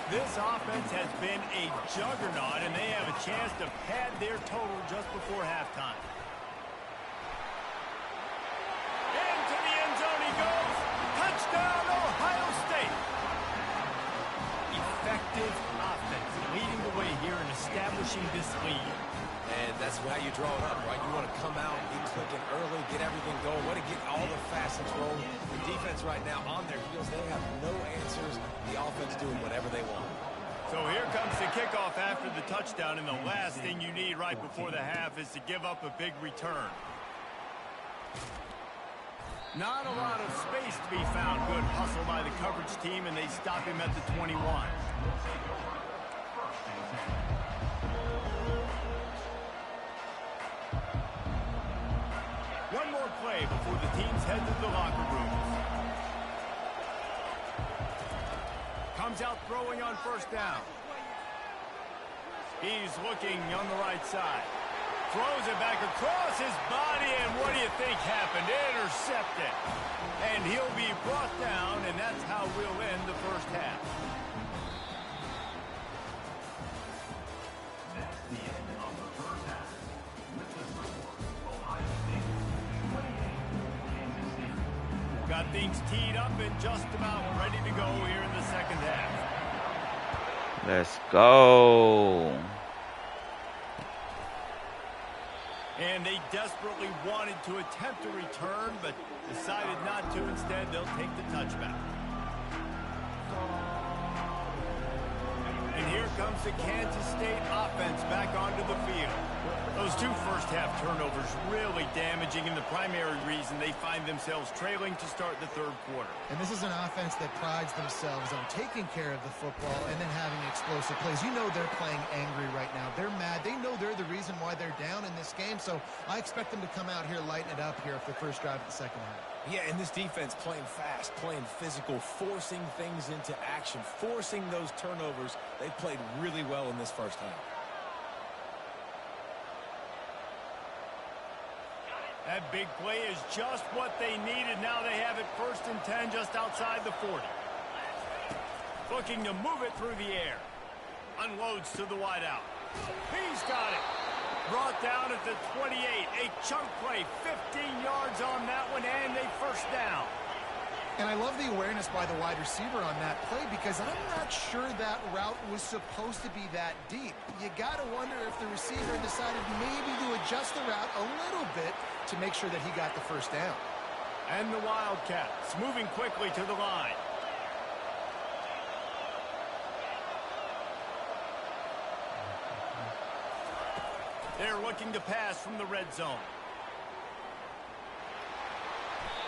This offense has been a juggernaut, and they have a chance to pad their total just before halftime. Into the end zone he goes. Touchdown, Ohio State. Effective offense leading the way here and establishing this lead. And that's how you draw it up, right? You want to come out, get clicking early, get everything going. Want to get all the facets rolling. The defense right now on their heels, they have no answers. The offense doing whatever they want. So here comes the kickoff after the touchdown, and the last thing you need right before the half is to give up a big return. Not a lot of space to be found. Good hustle by the coverage team, and they stop him at the 21. One more play before the teams head to the locker rooms. Comes out throwing on first down. He's looking on the right side. Throws it back across his body, and what do you think happened? Intercepted. And he'll be brought down, and that's how we'll end the first half. That's the end of the first half. With the score, Ohio State 28, Kansas State. Got things teed up and just about ready to go here in the second half. Let's go. And they desperately wanted to attempt a return, but decided not to. Instead, they'll take the touchback. And here comes the Kansas State offense back onto the field. Those two first-half turnovers really damaging, and the primary reason they find themselves trailing to start the third quarter. And this is an offense that prides themselves on taking care of the football and then having explosive plays. You know they're playing angry right now. They're mad. They know they're the reason why they're down in this game, so I expect them to come out here, lighten it up here for the first drive of the second half. Yeah, and this defense playing fast, playing physical, forcing things into action, forcing those turnovers. They played really well in this first half. That big play is just what they needed. Now they have it 1st and 10 just outside the 40. Looking to move it through the air. Unloads to the wideout. He's got it. Brought down at the 28. A chunk play, 15 yards on that one, and a first down. And I love the awareness by the wide receiver on that play because I'm not sure that route was supposed to be that deep. You got to wonder if the receiver decided maybe to adjust the route a little bit to make sure that he got the first down. And the Wildcats moving quickly to the line. They're looking to pass from the red zone.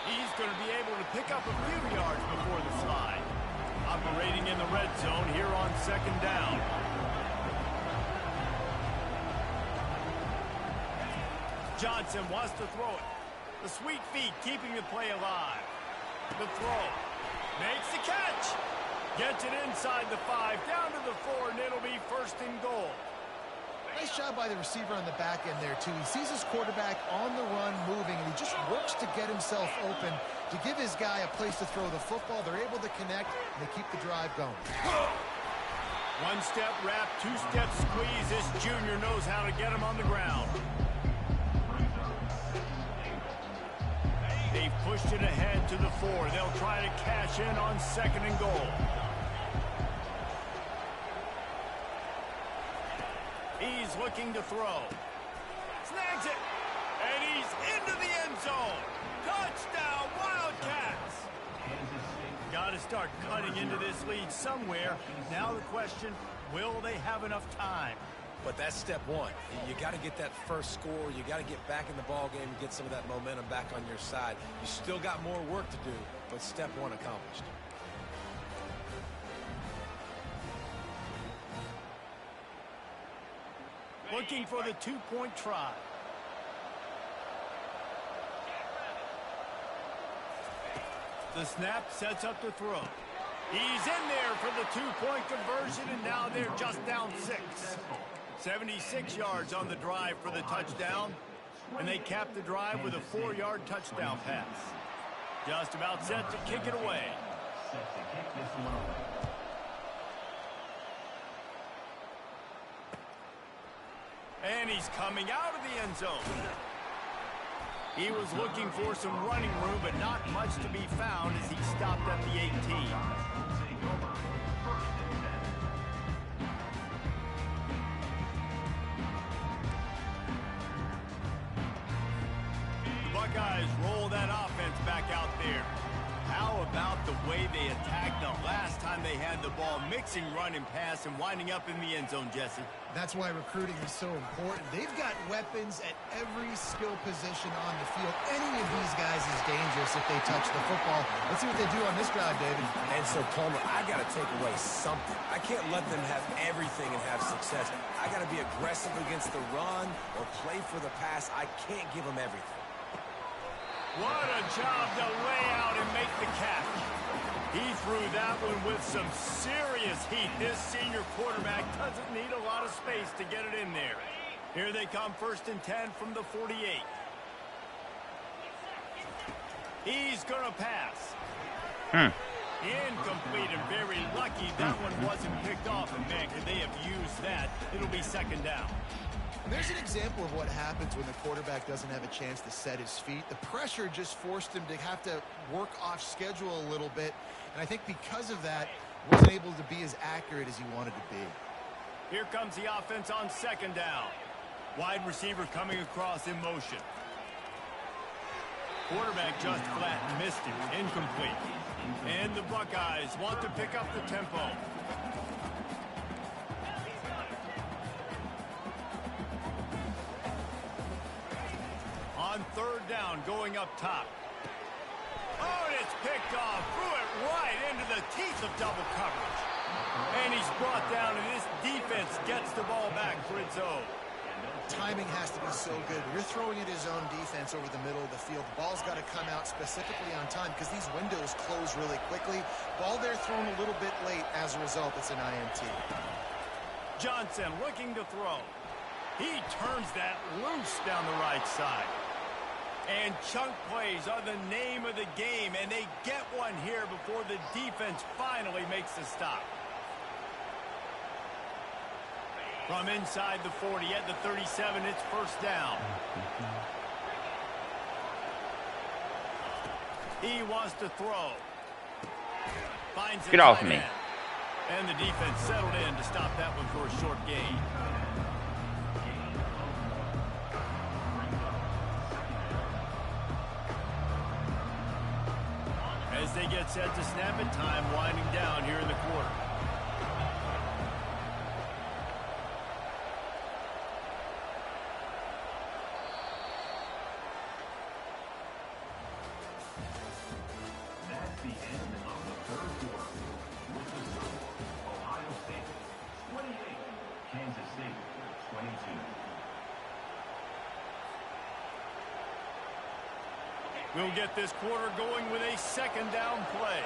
He's going to be able to pick up a few yards before the slide. Operating in the red zone here on second down. Johnson wants to throw it. The sweet feet keeping the play alive. The throw. Makes the catch. Gets it inside the 5, down to the 4, and it'll be 1st and goal. Nice job by the receiver on the back end there, too. He sees his quarterback on the run moving, and he just works to get himself open to give his guy a place to throw the football. They're able to connect, and they keep the drive going. One-step wrap, two-step squeeze. This junior knows how to get him on the ground. A pushed it ahead to the 4. They'll try to cash in on 2nd and goal. He's looking to throw. Snags it. And he's into the end zone. Touchdown, Wildcats. Got to start cutting into this lead somewhere. Now the question, will they have enough time? But that's step one. You got to get that first score. You got to get back in the ball game and get some of that momentum back on your side. You still got more work to do, but step one accomplished. Looking for the 2-point try. The snap sets up to throw. He's in there for the 2-point conversion, and now they're just down 6. 76 yards on the drive for the touchdown, and they cap the drive with a 4-yard touchdown pass. Just about set to kick it away. And he's coming out of the end zone. He was looking for some running room, but not much to be found as he stopped at the 18. The Buckeyes roll that offense back out there. How about the way they attacked the last time they had the ball, mixing run and pass and winding up in the end zone, Jesse? That's why recruiting is so important. They've got weapons at every skill position on the field. Any of these guys is dangerous if they touch the football. Let's see what they do on this drive, David. And so, Palmer, I got to take away something. I can't let them have everything and have success. I got to be aggressive against the run or play for the pass. I can't give them everything. What a job to lay out and make the catch. He threw that one with some serious heat. This senior quarterback doesn't need a lot of space to get it in there. Here they come, 1st and 10 from the 48. He's going to pass. Incomplete, and very lucky that one wasn't picked off. And man, could they have used that? It'll be 2nd down. And there's an example of what happens when the quarterback doesn't have a chance to set his feet. The pressure just forced him to have to work off schedule a little bit. And I think because of that, wasn't able to be as accurate as he wanted to be. Here comes the offense on 2nd down. Wide receiver coming across in motion. Quarterback just flat missed him. Incomplete. And the Buckeyes want to pick up the tempo. On 3rd down, going up top. Oh, and it's picked off. Threw it right into the teeth of double coverage. And he's brought down, and this defense gets the ball back for its own. Timing has to be so good. You're throwing at his own defense over the middle of the field. The ball's got to come out specifically on time because these windows close really quickly. Ball there thrown a little bit late. As a result, it's an INT. Johnson looking to throw. He turns that loose down the right side. And chunk plays are the name of the game, and they get one here before the defense finally makes the stop. From inside the 40 at the 37, it's 1st down. He wants to throw. Finds Get off me. And the defense settled in to stop that one for a short gain. As they get set to snap it, time winding down here in the quarter. That's the end of the 3rd quarter. With the score, Ohio State 28, Kansas State 22. We'll get this quarter going with a 2nd down play.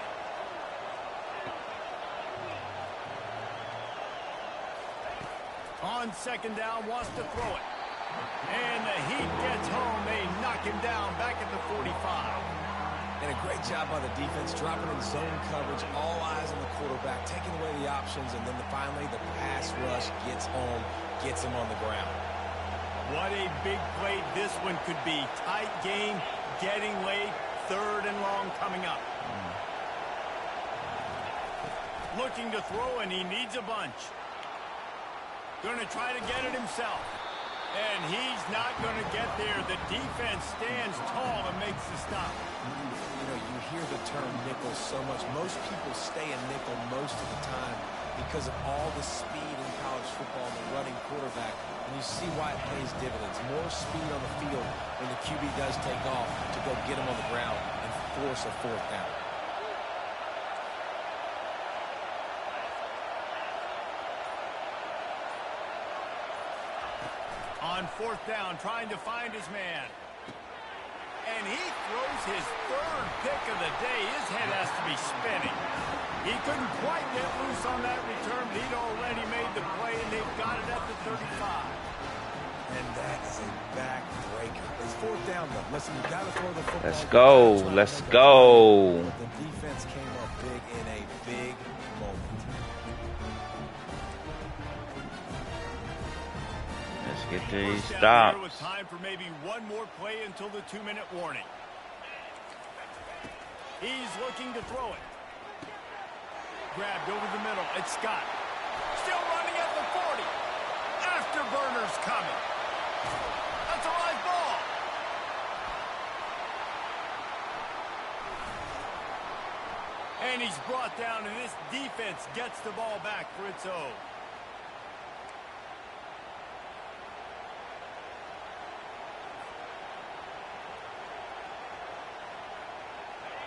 On 2nd down, wants to throw it. And the heat gets home. They knock him down back at the 45. And a great job by the defense, dropping in zone coverage, all eyes on the quarterback, taking away the options, and then finally the pass rush gets home, gets him on the ground. What a big play this one could be. Tight game, getting late, 3rd and long coming up. Looking to throw, and he needs a bunch. Going to try to get it himself. And he's not going to get there. The defense stands tall and makes the stop. You know, you hear the term nickel so much. Most people stay in nickel most of the time because of all the speed in college football and the running quarterback. And you see why it pays dividends. More speed on the field when the QB does take off to go get him on the ground and force a 4th down. On 4th down, trying to find his man. And he throws his 3rd pick of the day. His head has to be spinning. He couldn't quite get loose on that return, but he'd already made the play, and they've got it at the 35. And that is a backbreaker. It's 4th down, though. Listen, you got to throw the football. Let's go. Let's go. The defense came up big in a big moment. Let's get these First down here stops. with time for maybe one more play until the 2-minute warning. He's looking to throw it. Grabbed over the middle. It's Scott. Still running at the 40. Afterburner's coming. That's a live ball. And he's brought down, and this defense gets the ball back for its own.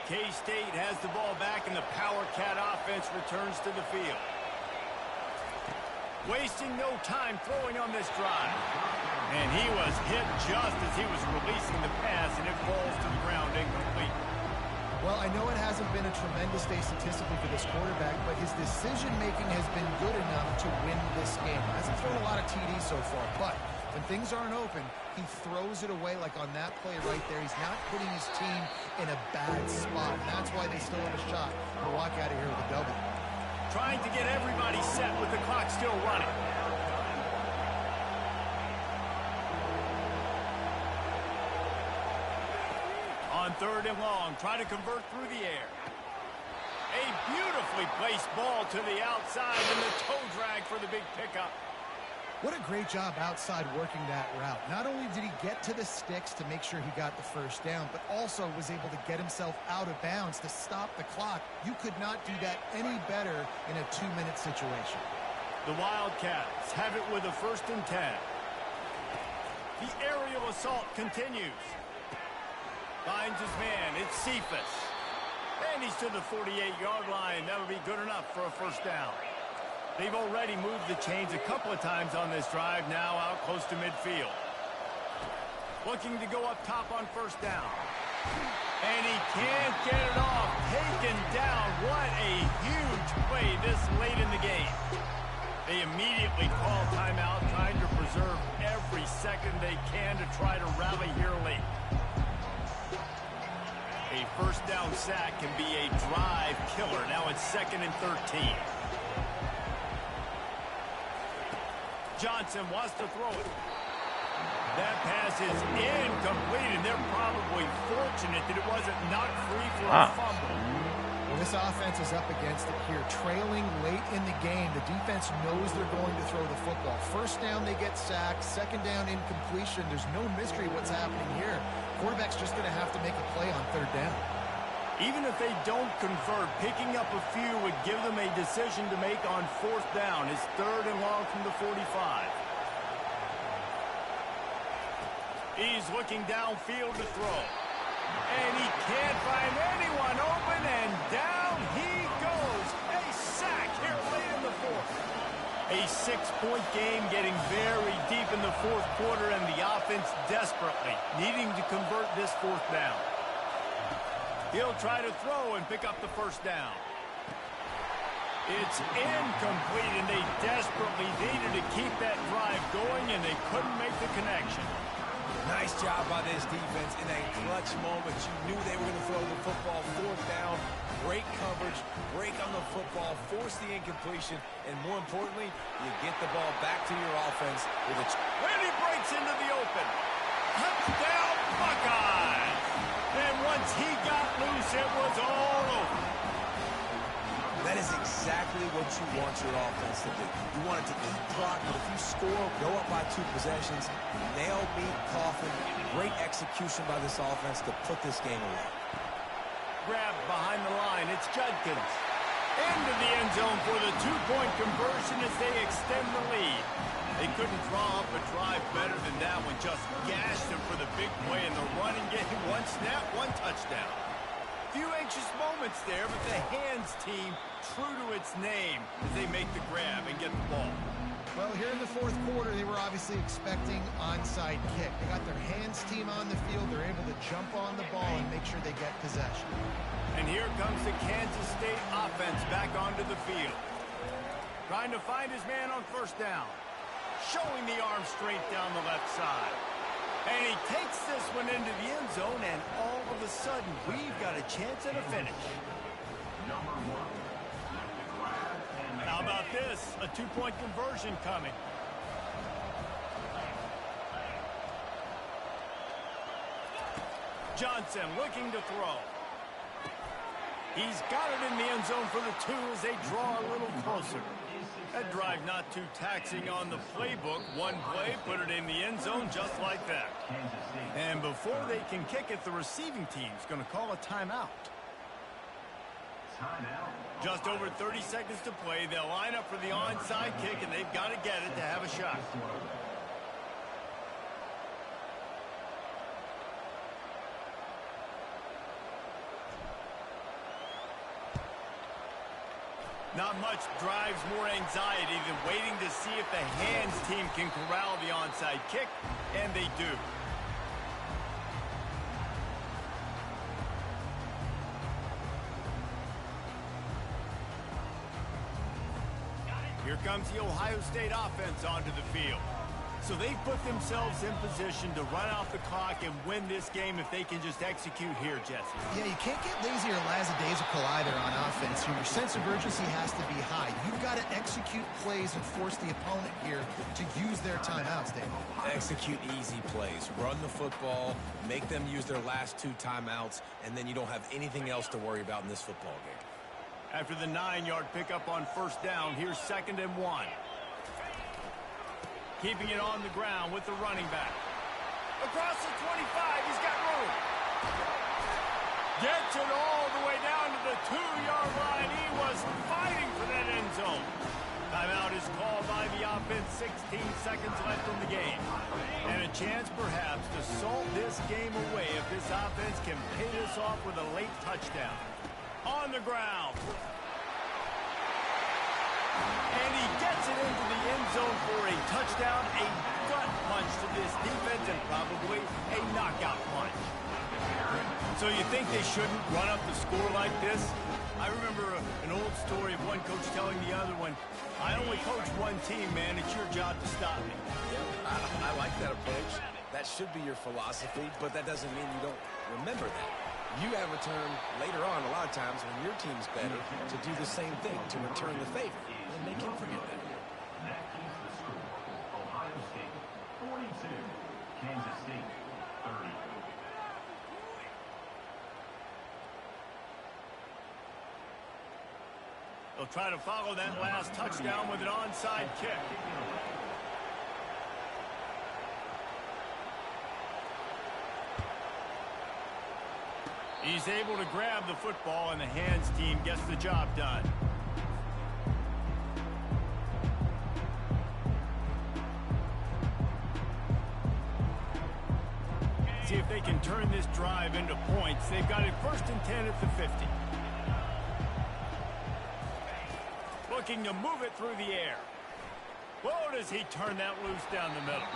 K-State has the ball back, and the Power Cat offense returns to the field. Wasting no time throwing on this drive. And he was hit just as he was releasing the pass, and it falls to the ground incomplete. Well, I know it hasn't been a tremendous day statistically for this quarterback, but his decision-making has been good enough to win this game. He hasn't thrown a lot of TDs so far, but when things aren't open, he throws it away like on that play right there. He's not putting his team in a bad spot, and that's why they still have a shot to walk out of here with a W. Trying to get everybody set with the clock still running. On 3rd and long, try to convert through the air. A beautifully placed ball to the outside, and the toe drag for the big pickup. What a great job outside working that route. Not only did he get to the sticks to make sure he got the 1st down, but also was able to get himself out of bounds to stop the clock. You could not do that any better in a 2-minute situation. The Wildcats have it with a 1st and 10. The aerial assault continues. Finds his man. It's Cephas. And he's to the 48-yard line. That would be good enough for a 1st down. They've already moved the chains a couple of times on this drive, now out close to midfield. Looking to go up top on 1st down. And he can't get it off. Taken down. What a huge play this late in the game. They immediately call timeout, trying to preserve every second they can to try to rally here late. A 1st down sack can be a drive killer. Now it's 2nd and 13. Johnson wants to throw it. That pass is incomplete, and they're probably fortunate that it wasn't knocked free for a fumble. Well, this offense is up against it here. Trailing late in the game, the defense knows they're going to throw the football. 1st down, they get sacked. 2nd down, incompletion. There's no mystery what's happening here. Quarterback's just going to have to make a play on 3rd down. Even if they don't convert, picking up a few would give them a decision to make on 4th down. It's 3rd and long from the 45. He's looking downfield to throw. And he can't find anyone open, and down he goes. A sack here late in the 4th. A 6-point game getting very deep in the 4th quarter, and the offense desperately needing to convert this 4th down. He'll try to throw and pick up the 1st down. It's incomplete, and they desperately needed to keep that drive going, and they couldn't make the connection. Nice job by this defense in a clutch moment. You knew they were going to throw the football. 4th down, great coverage, break on the football, force the incompletion, and more importantly, you get the ball back to your offense with a... When he breaks into the open. Touchdown, Buckeyes! And once he got loose, it was all over. That is exactly what you want your offense to do. You want it to eat clock, but if you score, go up by 2 possessions, nail beat Coffin. Great execution by this offense to put this game away. Grab behind the line. It's Judkins. Into the end zone for the 2-point conversion as they extend the lead. They couldn't draw up a drive better than that one. Just gashed him for the big play in the running game. 1 snap, 1 touchdown. Few anxious moments there, but the hands team true to its name as they make the grab and get the ball. Well, here in the fourth quarter, they were obviously expecting onside kick. They got their hands team on the field. They're able to jump on the ball and make sure they get possession. And here comes the Kansas State offense back onto the field. Trying to find his man on first down. Showing the arm straight down the left side. And he takes this one into the end zone, and all of a sudden, we've got a chance at a finish. How about this? A 2-point conversion coming. Johnson looking to throw. He's got it in the end zone for the 2 as they draw a little closer. That drive not too taxing on the playbook. 1 play, put it in the end zone just like that. And before they can kick it, the receiving team's going to call a timeout. Just over 30 seconds to play. They'll line up for the onside kick, and they've got to get it to have a shot. Not much drives more anxiety than waiting to see if the hands team can corral the onside kick, and they do. Here comes the Ohio State offense onto the field. So they've put themselves in position to run off the clock and win this game if they can just execute here, Jesse. Yeah, you can't get lazy or lackadaisical either on offense. Your sense of urgency has to be high. You've got to execute plays and force the opponent here to use their timeouts, Dave. Execute easy plays. Run the football, make them use their last 2 timeouts, and then you don't have anything else to worry about in this football game. After the 9-yard pickup on first down, here's 2nd and 1. Keeping it on the ground with the running back. Across the 25, he's got room. Gets it all the way down to the 2-yard line. He was fighting for that end zone. Timeout is called by the offense. 16 seconds left in the game. And a chance perhaps to salt this game away if this offense can pay this off with a late touchdown. On the ground. And he gets it into the end zone for a touchdown, a gut punch to this defense, and probably a knockout punch. So you think they shouldn't run up the score like this? I remember an old story of one coach telling the other one, I only coach one team, man. It's your job to stop me. Yeah, I like that approach. That should be your philosophy, but that doesn't mean you don't remember that. You have a term later on, a lot of times, when your team's better, to do the same thing, to return the favor. And they can't forget that. That keeps the score. Ohio State 42, Kansas State 30. They'll try to follow that last touchdown with an onside kick. He's able to grab the football, and the hands team gets the job done. See if they can turn this drive into points. They've got it 1st and 10 at the 50. Looking to move it through the air. Whoa, does he turn that loose down the middle.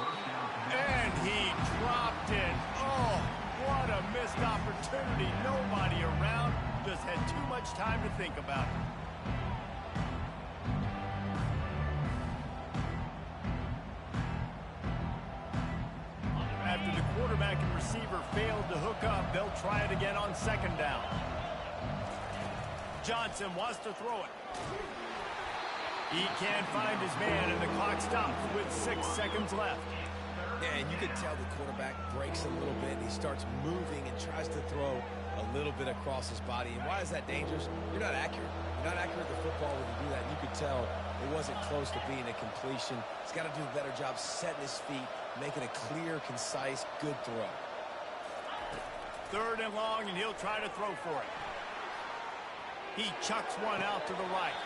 And he dropped it. Oh, what a missed opportunity. Nobody around. Just had too much time to think about it. After the quarterback and receiver failed to hook up, they'll try it again on 2nd down. Johnson wants to throw it. He can't find his man, and the clock stops with 6 seconds left. Yeah, and you can tell the quarterback breaks a little bit, and he starts moving and tries to throw a little bit across his body. And why is that dangerous? You're not accurate. You're not accurate with the football when you do that. And you could tell it wasn't close to being a completion. He's got to do a better job setting his feet, making a clear, concise, good throw. 3rd and long, and he'll try to throw for it. He chucks one out to the right.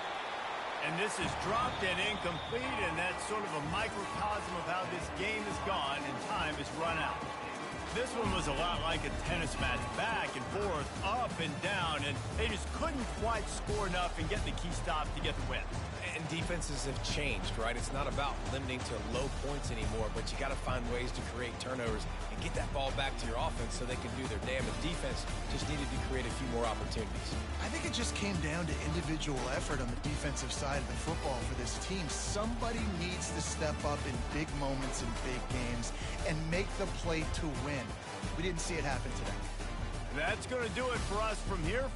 And this is dropped and incomplete, and that's sort of a microcosm of how this game has gone, and time has run out. This one was a lot like a tennis match, back and forth, up and down, and they just couldn't quite score enough and get the key stop to get the win. And defenses have changed, right? It's not about limiting to low points anymore, but you got to find ways to create turnovers and get that ball back to your offense so they can do their damage. Defense just needed to create a few more opportunities. I think it just came down to individual effort on the defensive side of the football for this team. Somebody needs to step up in big moments in big games and make the play to win. We didn't see it happen today. That's going to do it for us from here.